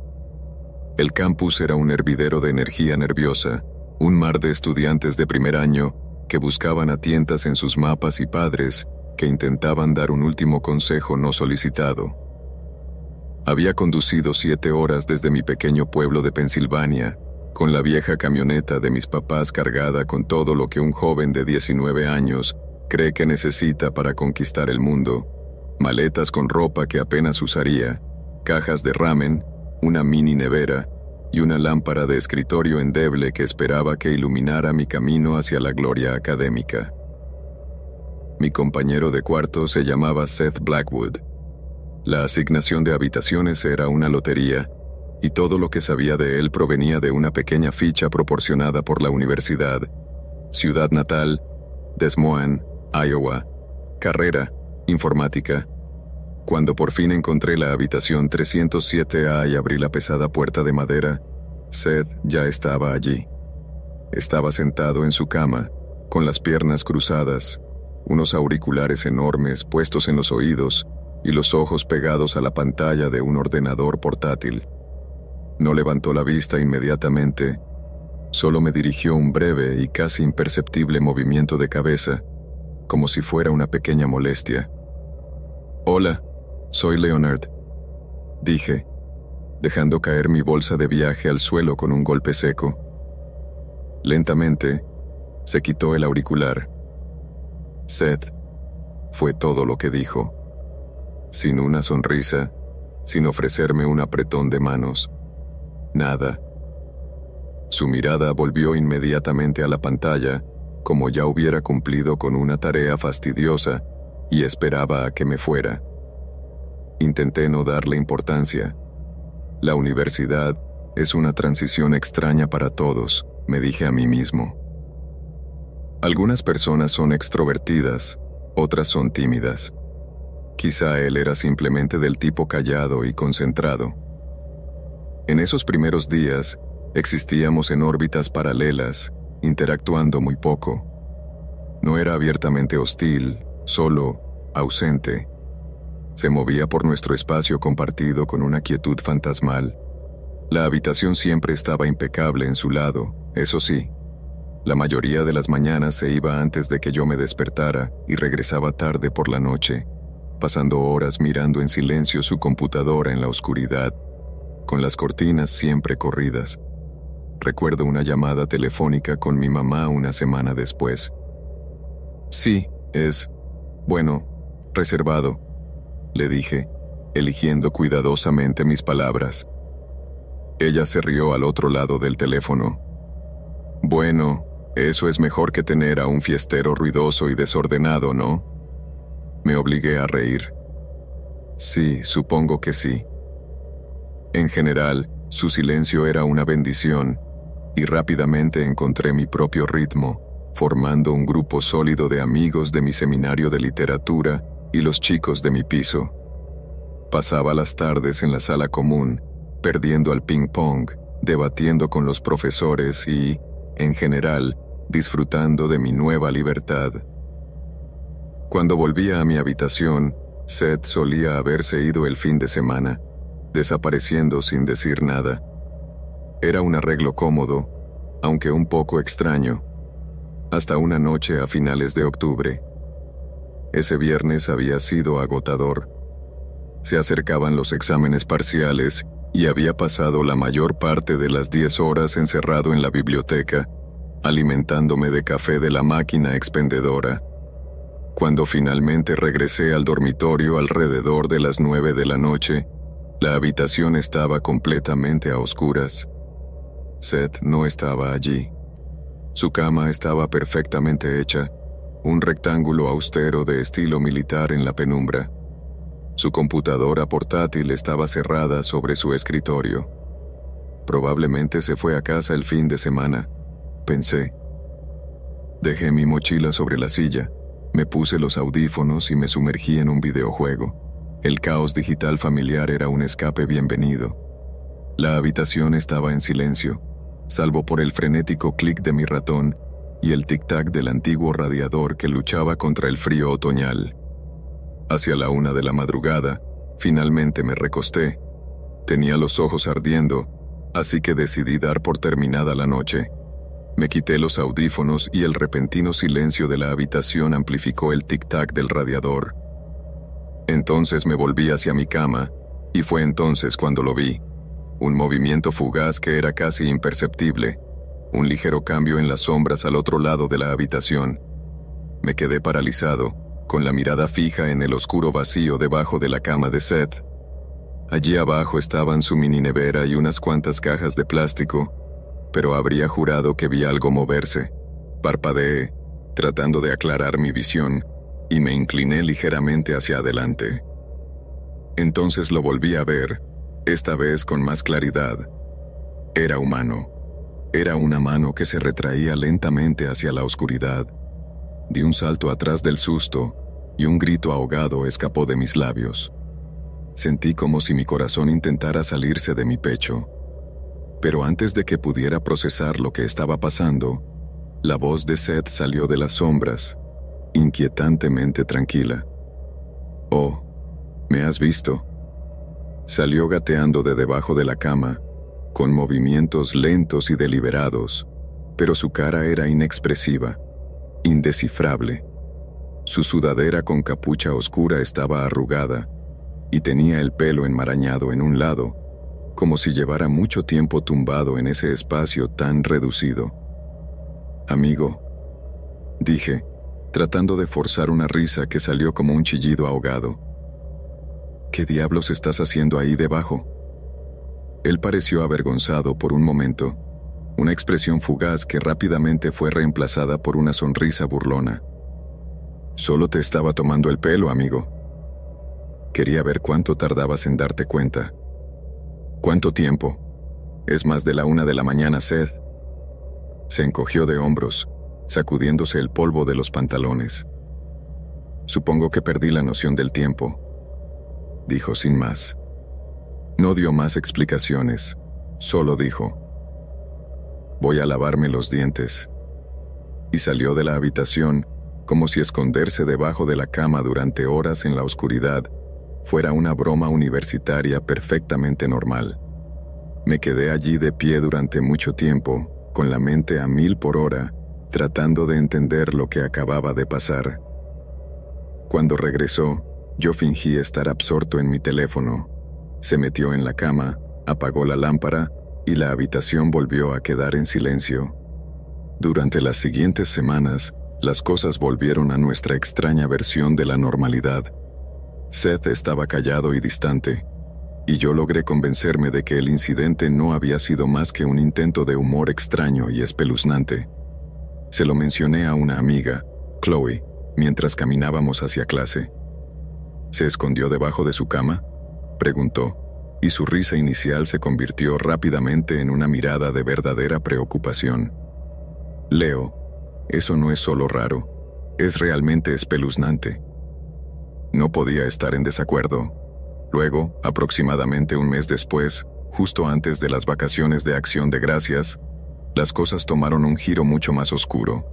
El campus era un hervidero de energía nerviosa, un mar de estudiantes de primer año que buscaban a tientas en sus mapas y padres que intentaban dar un último consejo no solicitado. Había conducido 7 horas desde mi pequeño pueblo de Pensilvania, con la vieja camioneta de mis papás cargada con todo lo que un joven de 19 años cree que necesita para conquistar el mundo: maletas con ropa que apenas usaría, cajas de ramen, una mini nevera y una lámpara de escritorio endeble que esperaba que iluminara mi camino hacia la gloria académica. Mi compañero de cuarto se llamaba Seth Blackwood. La asignación de habitaciones era una lotería, y todo lo que sabía de él provenía de una pequeña ficha proporcionada por la universidad. Ciudad natal, Des Moines, Iowa. Carrera, informática. Cuando por fin encontré la habitación 307A y abrí la pesada puerta de madera, Seth ya estaba allí. Estaba sentado en su cama, con las piernas cruzadas, unos auriculares enormes puestos en los oídos y los ojos pegados a la pantalla de un ordenador portátil. No levantó la vista inmediatamente, solo me dirigió un breve y casi imperceptible movimiento de cabeza, como si fuera una pequeña molestia. «Hola, soy Leonard», dije, dejando caer mi bolsa de viaje al suelo con un golpe seco. Lentamente, se quitó el auricular. «Seth», fue todo lo que dijo, sin una sonrisa, sin ofrecerme un apretón de manos. Nada. Su mirada volvió inmediatamente a la pantalla, como ya hubiera cumplido con una tarea fastidiosa, y esperaba a que me fuera. Intenté no darle importancia. La universidad es una transición extraña para todos, me dije a mí mismo. Algunas personas son extrovertidas, otras son tímidas. Quizá él era simplemente del tipo callado y concentrado. En esos primeros días, existíamos en órbitas paralelas, interactuando muy poco. No era abiertamente hostil, solo ausente. Se movía por nuestro espacio compartido con una quietud fantasmal. La habitación siempre estaba impecable en su lado, eso sí. La mayoría de las mañanas se iba antes de que yo me despertara y regresaba tarde por la noche, pasando horas mirando en silencio su computadora en la oscuridad, con las cortinas siempre corridas. Recuerdo una llamada telefónica con mi mamá una semana después. «Sí, bueno, reservado», le dije, eligiendo cuidadosamente mis palabras. Ella se rió al otro lado del teléfono. «Bueno, eso es mejor que tener a un fiestero ruidoso y desordenado, ¿no?». Me obligué a reír. «Sí, supongo que sí». En general, su silencio era una bendición, y rápidamente encontré mi propio ritmo, formando un grupo sólido de amigos de mi seminario de literatura y los chicos de mi piso. Pasaba las tardes en la sala común, perdiendo al ping-pong, debatiendo con los profesores y, en general, disfrutando de mi nueva libertad. Cuando volvía a mi habitación, Seth solía haberse ido el fin de semana, desapareciendo sin decir nada. Era un arreglo cómodo, aunque un poco extraño, hasta una noche a finales de octubre. Ese viernes había sido agotador. Se acercaban los exámenes parciales y había pasado la mayor parte de las 10 horas encerrado en la biblioteca, alimentándome de café de la máquina expendedora. Cuando finalmente regresé al dormitorio alrededor de las 9 de la noche, la habitación estaba completamente a oscuras. Seth no estaba allí. Su cama estaba perfectamente hecha, un rectángulo austero de estilo militar en la penumbra. Su computadora portátil estaba cerrada sobre su escritorio. Probablemente se fue a casa el fin de semana, pensé. Dejé mi mochila sobre la silla, me puse los audífonos y me sumergí en un videojuego. El caos digital familiar era un escape bienvenido. La habitación estaba en silencio, salvo por el frenético clic de mi ratón y el tic-tac del antiguo radiador que luchaba contra el frío otoñal. Hacia la 1 de la madrugada, finalmente me recosté. Tenía los ojos ardiendo, así que decidí dar por terminada la noche. Me quité los audífonos y el repentino silencio de la habitación amplificó el tic-tac del radiador. Entonces me volví hacia mi cama, y fue entonces cuando lo vi. Un movimiento fugaz que era casi imperceptible, un ligero cambio en las sombras al otro lado de la habitación. Me quedé paralizado, con la mirada fija en el oscuro vacío debajo de la cama de Seth. Allí abajo estaban su mini nevera y unas cuantas cajas de plástico, pero habría jurado que vi algo moverse. Parpadeé, tratando de aclarar mi visión, y me incliné ligeramente hacia adelante. Entonces lo volví a ver, esta vez con más claridad. Era humano. Era una mano que se retraía lentamente hacia la oscuridad. Di un salto atrás del susto, y un grito ahogado escapó de mis labios. Sentí como si mi corazón intentara salirse de mi pecho. Pero antes de que pudiera procesar lo que estaba pasando, la voz de Seth salió de las sombras, inquietantemente tranquila. «Oh, ¿me has visto?». Salió gateando de debajo de la cama, con movimientos lentos y deliberados, pero su cara era inexpresiva, indescifrable. Su sudadera con capucha oscura estaba arrugada, y tenía el pelo enmarañado en un lado, como si llevara mucho tiempo tumbado en ese espacio tan reducido. «Amigo», dije, tratando de forzar una risa que salió como un chillido ahogado. «¿Qué diablos estás haciendo ahí debajo?». Él pareció avergonzado por un momento, una expresión fugaz que rápidamente fue reemplazada por una sonrisa burlona. «Solo te estaba tomando el pelo, amigo. Quería ver cuánto tardabas en darte cuenta». «¿Cuánto tiempo? Es más de la 1 de la mañana, Seth». Se encogió de hombros, sacudiéndose el polvo de los pantalones. «Supongo que perdí la noción del tiempo», dijo sin más. No dio más explicaciones, solo dijo: «Voy a lavarme los dientes». Y salió de la habitación, como si esconderse debajo de la cama durante horas en la oscuridad fuera una broma universitaria perfectamente normal. Me quedé allí de pie durante mucho tiempo, con la mente a 1000 por hora, tratando de entender lo que acababa de pasar. Cuando regresó, yo fingí estar absorto en mi teléfono. Se metió en la cama, apagó la lámpara y la habitación volvió a quedar en silencio. Durante las siguientes semanas, las cosas volvieron a nuestra extraña versión de la normalidad. Seth estaba callado y distante, y yo logré convencerme de que el incidente no había sido más que un intento de humor extraño y espeluznante. Se lo mencioné a una amiga, Chloe, mientras caminábamos hacia clase. «¿Se escondió debajo de su cama?», preguntó, y su risa inicial se convirtió rápidamente en una mirada de verdadera preocupación. «Leo, eso no es solo raro, es realmente espeluznante». No podía estar en desacuerdo. Luego, aproximadamente un mes después, justo antes de las vacaciones de Acción de Gracias, las cosas tomaron un giro mucho más oscuro.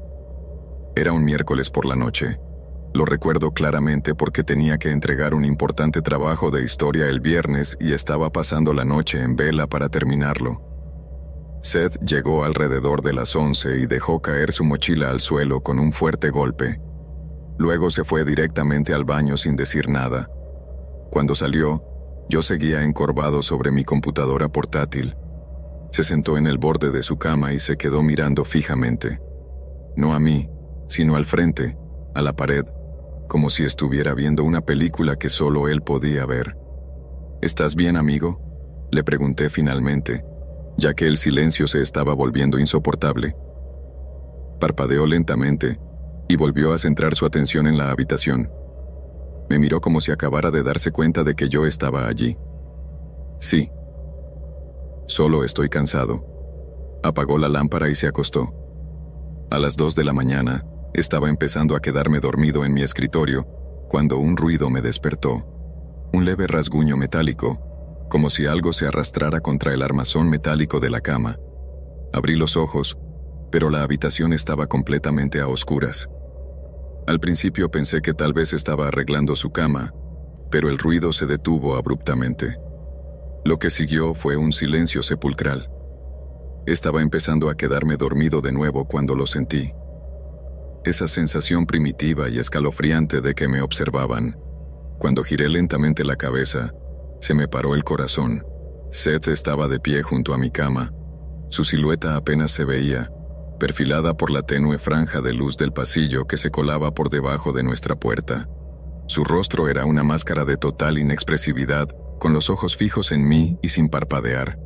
Era un miércoles por la noche. Lo recuerdo claramente porque tenía que entregar un importante trabajo de historia el viernes y estaba pasando la noche en vela para terminarlo. Seth llegó alrededor de las 11 y dejó caer su mochila al suelo con un fuerte golpe. Luego se fue directamente al baño sin decir nada. Cuando salió, yo seguía encorvado sobre mi computadora portátil. Se sentó en el borde de su cama y se quedó mirando fijamente. No a mí, sino al frente, a la pared, como si estuviera viendo una película que solo él podía ver. «¿Estás bien, amigo?», le pregunté finalmente, ya que el silencio se estaba volviendo insoportable. Parpadeó lentamente y volvió a centrar su atención en la habitación. Me miró como si acabara de darse cuenta de que yo estaba allí. «Sí. Solo estoy cansado». Apagó la lámpara y se acostó. A las 2 de la mañana, estaba empezando a quedarme dormido en mi escritorio, cuando un ruido me despertó. Un leve rasguño metálico, como si algo se arrastrara contra el armazón metálico de la cama. Abrí los ojos, pero la habitación estaba completamente a oscuras. Al principio pensé que tal vez estaba arreglando su cama, pero el ruido se detuvo abruptamente. Lo que siguió fue un silencio sepulcral. Estaba empezando a quedarme dormido de nuevo cuando lo sentí. Esa sensación primitiva y escalofriante de que me observaban. Cuando giré lentamente la cabeza, se me paró el corazón. Seth estaba de pie junto a mi cama. Su silueta apenas se veía, perfilada por la tenue franja de luz del pasillo que se colaba por debajo de nuestra puerta. Su rostro era una máscara de total inexpresividad, con los ojos fijos en mí y sin parpadear.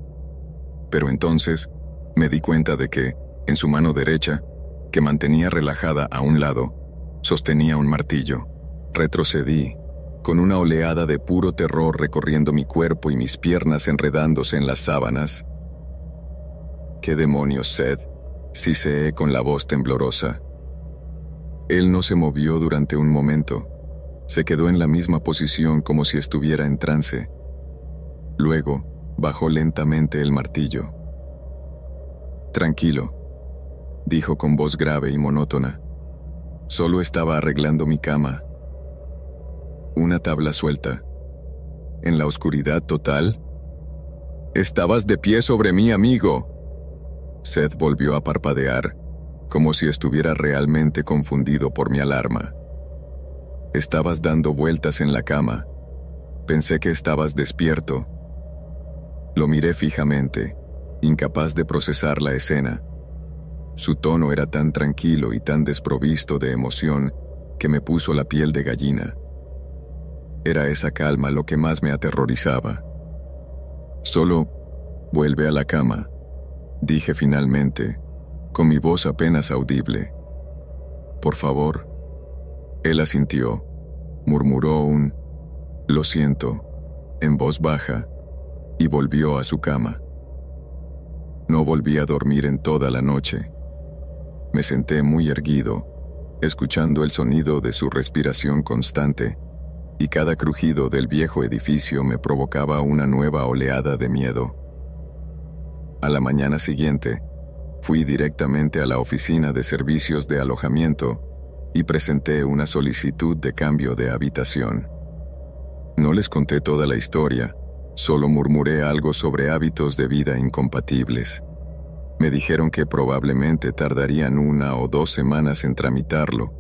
Pero entonces me di cuenta de que, en su mano derecha, que mantenía relajada a un lado, sostenía un martillo. Retrocedí, con una oleada de puro terror recorriendo mi cuerpo y mis piernas enredándose en las sábanas. «¿Qué demonios, Seth?», siseé con la voz temblorosa. Él no se movió durante un momento. Se quedó en la misma posición como si estuviera en trance. Luego, bajó lentamente el martillo. «Tranquilo», dijo con voz grave y monótona. «Solo estaba arreglando mi cama». Una tabla suelta. En la oscuridad total. «Estabas de pie sobre mí, amigo». Seth volvió a parpadear, como si estuviera realmente confundido por mi alarma. «Estabas dando vueltas en la cama. Pensé que estabas despierto». Lo miré fijamente, incapaz de procesar la escena. Su tono era tan tranquilo y tan desprovisto de emoción que me puso la piel de gallina. Era esa calma lo que más me aterrorizaba. «Solo vuelve a la cama», dije finalmente, con mi voz apenas audible. «Por favor». Él asintió, murmuró un «lo siento» en voz baja y volvió a su cama. No volví a dormir en toda la noche. Me senté muy erguido, escuchando el sonido de su respiración constante, y cada crujido del viejo edificio me provocaba una nueva oleada de miedo. A la mañana siguiente, fui directamente a la oficina de servicios de alojamiento y presenté una solicitud de cambio de habitación. No les conté toda la historia, solo murmuré algo sobre hábitos de vida incompatibles. Me dijeron que probablemente tardarían 1 o 2 semanas en tramitarlo,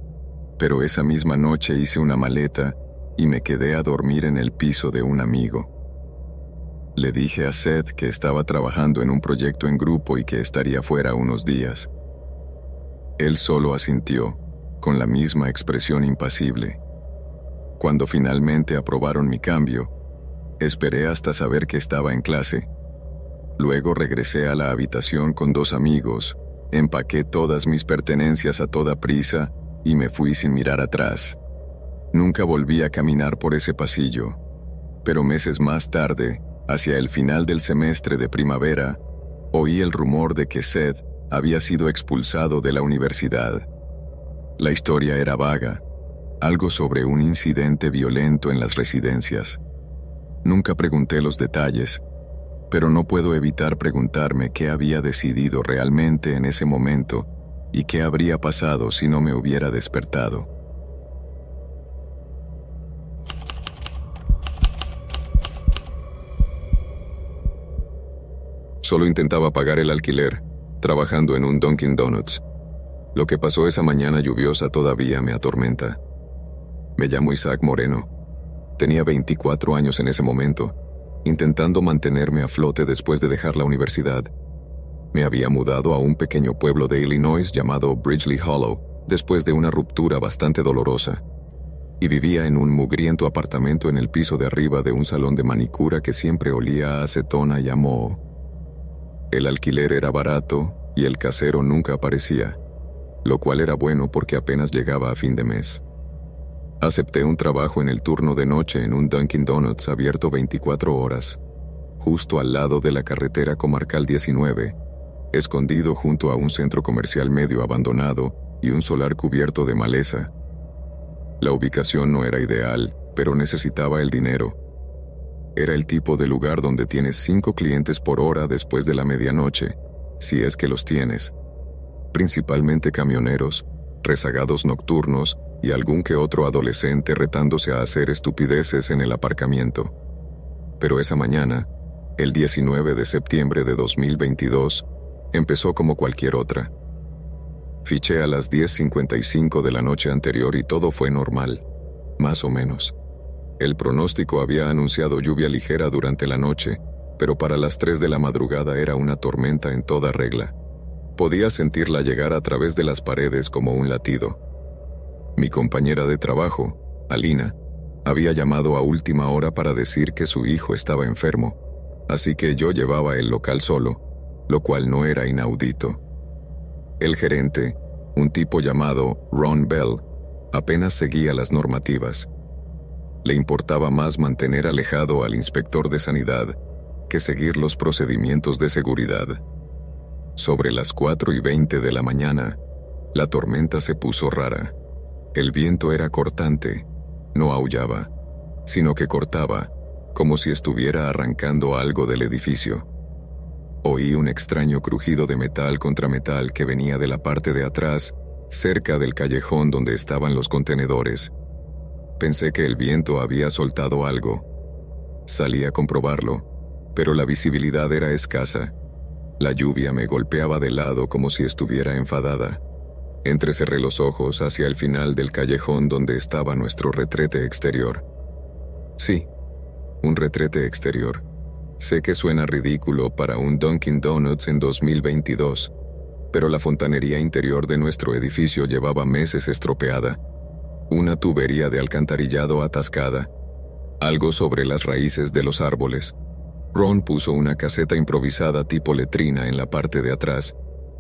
pero esa misma noche hice una maleta y me quedé a dormir en el piso de un amigo. Le dije a Seth que estaba trabajando en un proyecto en grupo y que estaría fuera unos días. Él solo asintió, con la misma expresión impasible. Cuando finalmente aprobaron mi cambio, esperé hasta saber que estaba en clase. Luego regresé a la habitación con 2 amigos, empaqué todas mis pertenencias a toda prisa y me fui sin mirar atrás. Nunca volví a caminar por ese pasillo, pero meses más tarde, hacia el final del semestre de primavera, oí el rumor de que Seth había sido expulsado de la universidad. La historia era vaga, algo sobre un incidente violento en las residencias. Nunca pregunté los detalles, pero no puedo evitar preguntarme qué había decidido realmente en ese momento y qué habría pasado si no me hubiera despertado. Solo intentaba pagar el alquiler, trabajando en un Dunkin' Donuts. Lo que pasó esa mañana lluviosa todavía me atormenta. Me llamo Isaac Moreno. Tenía 24 años en ese momento, intentando mantenerme a flote después de dejar la universidad. Me había mudado a un pequeño pueblo de Illinois llamado Bridgely Hollow, después de una ruptura bastante dolorosa, y vivía en un mugriento apartamento en el piso de arriba de un salón de manicura que siempre olía a acetona y a moho. El alquiler era barato y el casero nunca aparecía, lo cual era bueno porque apenas llegaba a fin de mes. Acepté un trabajo en el turno de noche en un Dunkin' Donuts abierto 24 horas, justo al lado de la carretera comarcal 19, escondido junto a un centro comercial medio abandonado y un solar cubierto de maleza. La ubicación no era ideal, pero necesitaba el dinero. Era el tipo de lugar donde tienes 5 clientes por hora después de la medianoche, si es que los tienes. Principalmente camioneros, rezagados nocturnos y algún que otro adolescente retándose a hacer estupideces en el aparcamiento. Pero esa mañana, el 19 de septiembre de 2022, empezó como cualquier otra. Fiché a las 10:55 de la noche anterior y todo fue normal, más o menos. El pronóstico había anunciado lluvia ligera durante la noche, pero para las 3 de la madrugada era una tormenta en toda regla. Podía sentirla llegar a través de las paredes como un latido. Mi compañera de trabajo, Alina, Había llamado a última hora para decir que su hijo estaba enfermo, así que yo llevaba el local solo, lo cual no era inaudito. El gerente, un tipo llamado Ron Bell, apenas seguía las normativas. Le importaba más mantener alejado al inspector de sanidad que seguir los procedimientos de seguridad. Sobre las 4:20 de la mañana, la tormenta se puso rara. El viento era cortante, no aullaba, sino que cortaba, como si estuviera arrancando algo del edificio. Oí un extraño crujido de metal contra metal que venía de la parte de atrás, cerca del callejón donde estaban los contenedores. Pensé que el viento había soltado algo. Salí a comprobarlo, pero la visibilidad era escasa. La lluvia me golpeaba de lado como si estuviera enfadada. Entrecerré los ojos hacia el final del callejón donde estaba nuestro retrete exterior. Sí, un retrete exterior. Sé que suena ridículo para un Dunkin' Donuts en 2022, pero la fontanería interior de nuestro edificio llevaba meses estropeada. Una tubería de alcantarillado atascada, algo sobre las raíces de los árboles. Ron puso una caseta improvisada tipo letrina en la parte de atrás.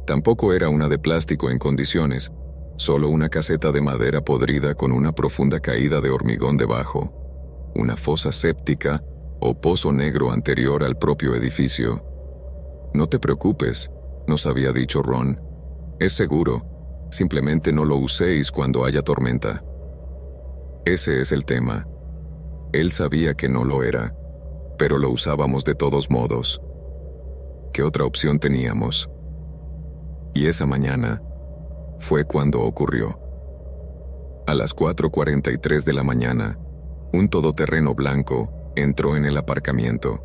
Tampoco era una de plástico en condiciones, solo una caseta de madera podrida con una profunda caída de hormigón debajo. Una fosa séptica o pozo negro anterior al propio edificio. No te preocupes, nos había dicho Ron. Es seguro, simplemente no lo uséis cuando haya tormenta. Ese es el tema. Él sabía que no lo era, pero lo usábamos de todos modos. ¿Qué otra opción teníamos? Y esa mañana fue cuando ocurrió. A las 4:43 de la mañana, un todoterreno blanco entró en el aparcamiento.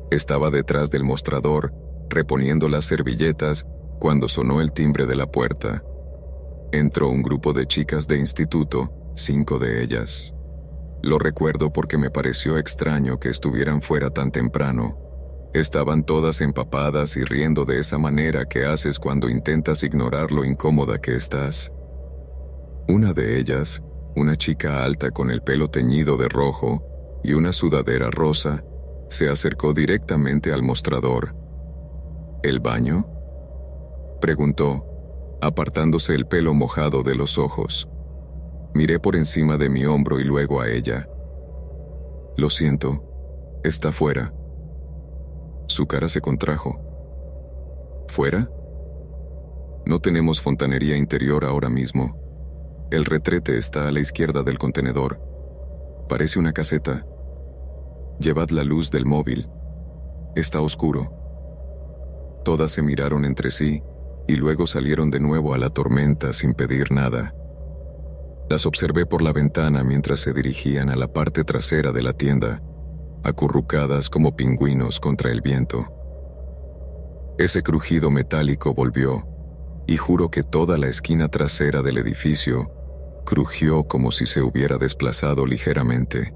Estaba detrás del mostrador, reponiendo las servilletas, cuando sonó el timbre de la puerta. Entró un grupo de chicas de instituto, 5 de ellas. Lo recuerdo porque me pareció extraño que estuvieran fuera tan temprano. Estaban todas empapadas y riendo de esa manera que haces cuando intentas ignorar lo incómoda que estás. Una de ellas, una chica alta con el pelo teñido de rojo y una sudadera rosa, se acercó directamente al mostrador. ¿El baño?, preguntó, apartándose el pelo mojado de los ojos. Miré por encima de mi hombro y luego a ella. Lo siento, está fuera. Su cara se contrajo. ¿Fuera? No tenemos fontanería interior ahora mismo. El retrete está a la izquierda del contenedor. Parece una caseta. Llevad la luz del móvil. Está oscuro. Todas se miraron entre sí y luego salieron de nuevo a la tormenta sin pedir nada. Las observé por la ventana mientras se dirigían a la parte trasera de la tienda, acurrucadas como pingüinos contra el viento. Ese crujido metálico volvió, y juro que toda la esquina trasera del edificio crujió como si se hubiera desplazado ligeramente.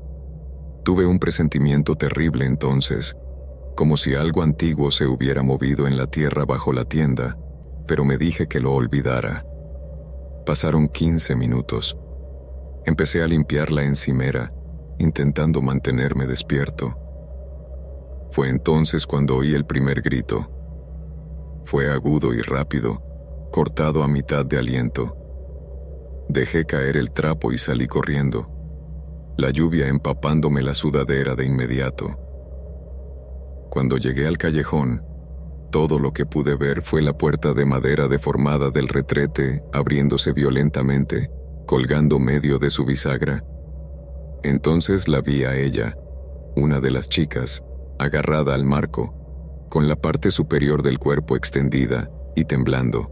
Tuve un presentimiento terrible entonces, como si algo antiguo se hubiera movido en la tierra bajo la tienda, pero me dije que lo olvidara. Pasaron 15 minutos. Empecé a limpiar la encimera, intentando mantenerme despierto. Fue entonces cuando oí el primer grito. Fue agudo y rápido, cortado a mitad de aliento. Dejé caer el trapo y salí corriendo, la lluvia empapándome la sudadera de inmediato. Cuando llegué al callejón, todo lo que pude ver fue la puerta de madera deformada del retrete abriéndose violentamente, colgando medio de su bisagra. Entonces la vi a ella, una de las chicas, agarrada al marco, con la parte superior del cuerpo extendida y temblando.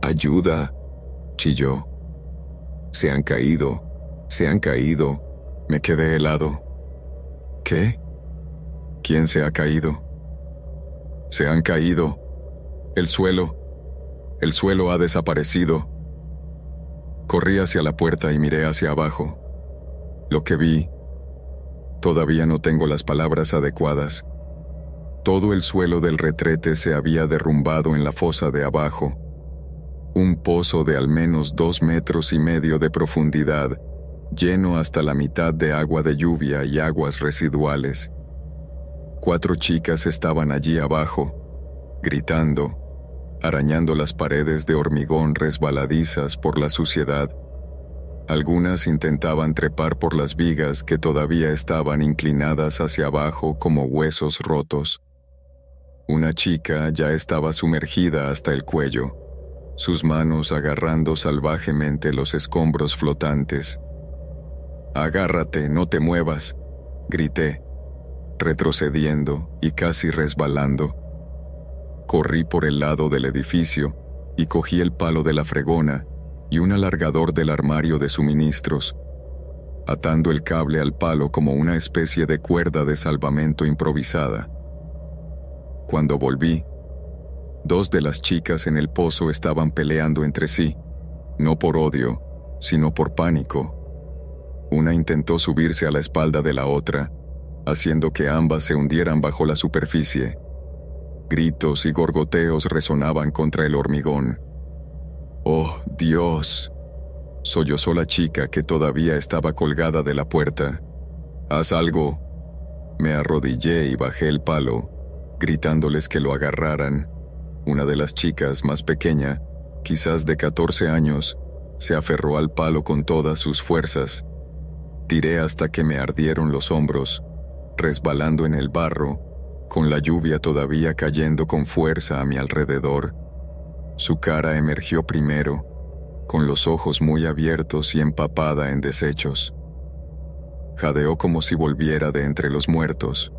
¡Ayuda!, chilló. Se han caído. Me quedé helado. ¿Qué? ¿Quién se ha caído? Se han caído. El suelo ha desaparecido. Corrí hacia la puerta y miré hacia abajo. Lo que vi, todavía no tengo las palabras adecuadas. Todo el suelo del retrete se había derrumbado en la fosa de abajo. Un pozo de al menos 2,5 metros de profundidad, lleno hasta la mitad de agua de lluvia y aguas residuales. 4 chicas estaban allí abajo, gritando, arañando las paredes de hormigón resbaladizas por la suciedad. Algunas intentaban trepar por las vigas que todavía estaban inclinadas hacia abajo como huesos rotos. Una chica ya estaba sumergida hasta el cuello, sus manos agarrando salvajemente los escombros flotantes. «Agárrate, no te muevas», grité, retrocediendo y casi resbalando. Corrí por el lado del edificio y cogí el palo de la fregona y un alargador del armario de suministros, atando el cable al palo como una especie de cuerda de salvamento improvisada. Cuando volví, 2 de las chicas en el pozo estaban peleando entre sí, no por odio, sino por pánico. Una intentó subirse a la espalda de la otra, haciendo que ambas se hundieran bajo la superficie. Gritos y gorgoteos resonaban contra el hormigón. «¡Oh, Dios!», sollozó la chica que todavía estaba colgada de la puerta. «¡Haz algo!». Me arrodillé y bajé el palo, gritándoles que lo agarraran. Una de las chicas, más pequeña, quizás de 14 años, se aferró al palo con todas sus fuerzas. Tiré hasta que me ardieron los hombros, resbalando en el barro, con la lluvia todavía cayendo con fuerza a mi alrededor. Su cara emergió primero, con los ojos muy abiertos y empapada en desechos. Jadeó como si volviera de entre los muertos.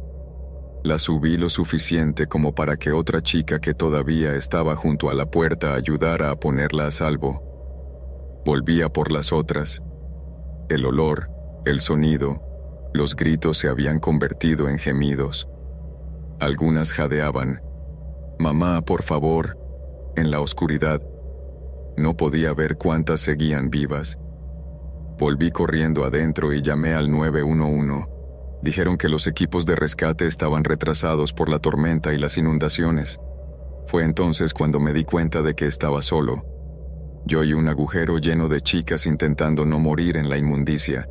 La subí lo suficiente como para que otra chica que todavía estaba junto a la puerta ayudara a ponerla a salvo. Volvía por las otras. El olor, el sonido, los gritos se habían convertido en gemidos. Algunas jadeaban. «Mamá, por favor», en la oscuridad. No podía ver cuántas seguían vivas. Volví corriendo adentro y llamé al 911. Dijeron que los equipos de rescate estaban retrasados por la tormenta y las inundaciones. Fue entonces cuando me di cuenta de que estaba solo. Yo y un agujero lleno de chicas intentando no morir en la inmundicia.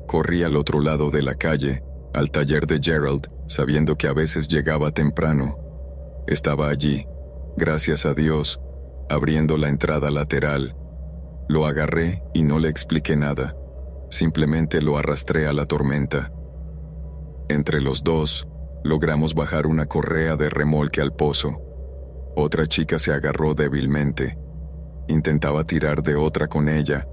Corrí al otro lado de la calle, al taller de Gerald, sabiendo que a veces llegaba temprano. Estaba allí, gracias a Dios, abriendo la entrada lateral. Lo agarré y no le expliqué nada. Simplemente lo arrastré a la tormenta. Entre los dos, logramos bajar una correa de remolque al pozo. Otra chica se agarró débilmente. Intentaba tirar de otra con ella,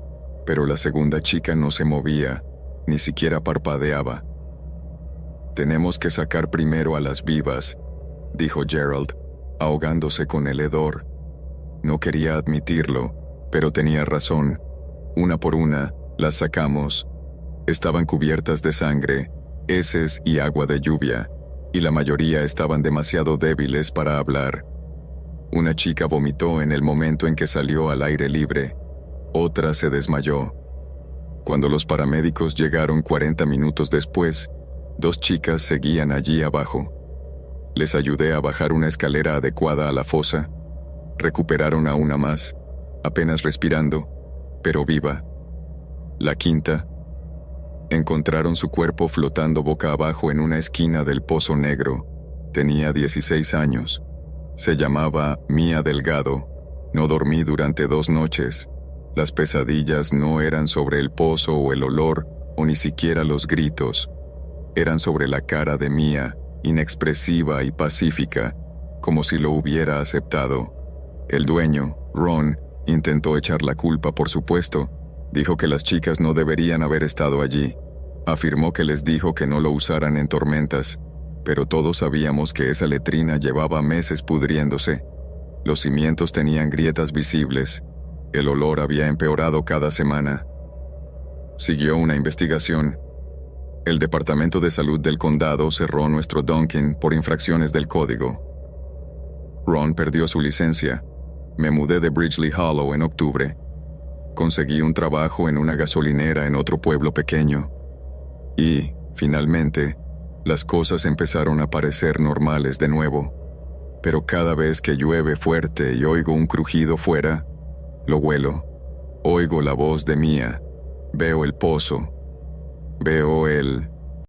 pero la segunda chica no se movía, ni siquiera parpadeaba. «Tenemos que sacar primero a las vivas», dijo Gerald, ahogándose con el hedor. No quería admitirlo, pero tenía razón. Una por una, las sacamos. Estaban cubiertas de sangre, heces y agua de lluvia, y la mayoría estaban demasiado débiles para hablar. Una chica vomitó en el momento en que salió al aire libre. Otra se desmayó. Cuando los paramédicos llegaron 40 minutos después, 2 chicas seguían allí abajo. Les ayudé a bajar una escalera adecuada a la fosa. Recuperaron a una más, apenas respirando, pero viva. La quinta. Encontraron su cuerpo flotando boca abajo en una esquina del Pozo Negro. Tenía 16 años. Se llamaba Mia Delgado. No dormí durante 2 noches. Las pesadillas no eran sobre el pozo o el olor, o ni siquiera los gritos. Eran sobre la cara de Mia, inexpresiva y pacífica, como si lo hubiera aceptado. El dueño, Ron, intentó echar la culpa, por supuesto. Dijo que las chicas no deberían haber estado allí. Afirmó que les dijo que no lo usaran en tormentas, pero todos sabíamos que esa letrina llevaba meses pudriéndose. Los cimientos tenían grietas visibles. El olor había empeorado cada semana. Siguió una investigación. El Departamento de Salud del condado cerró nuestro Dunkin' por infracciones del código. Ron perdió su licencia. Me mudé de Bridgeley Hollow en octubre. Conseguí un trabajo en una gasolinera en otro pueblo pequeño. Y, finalmente, las cosas empezaron a parecer normales de nuevo. Pero cada vez que llueve fuerte y oigo un crujido fuera, lo huelo. Oigo la voz de Mia. Veo el pozo. Veo el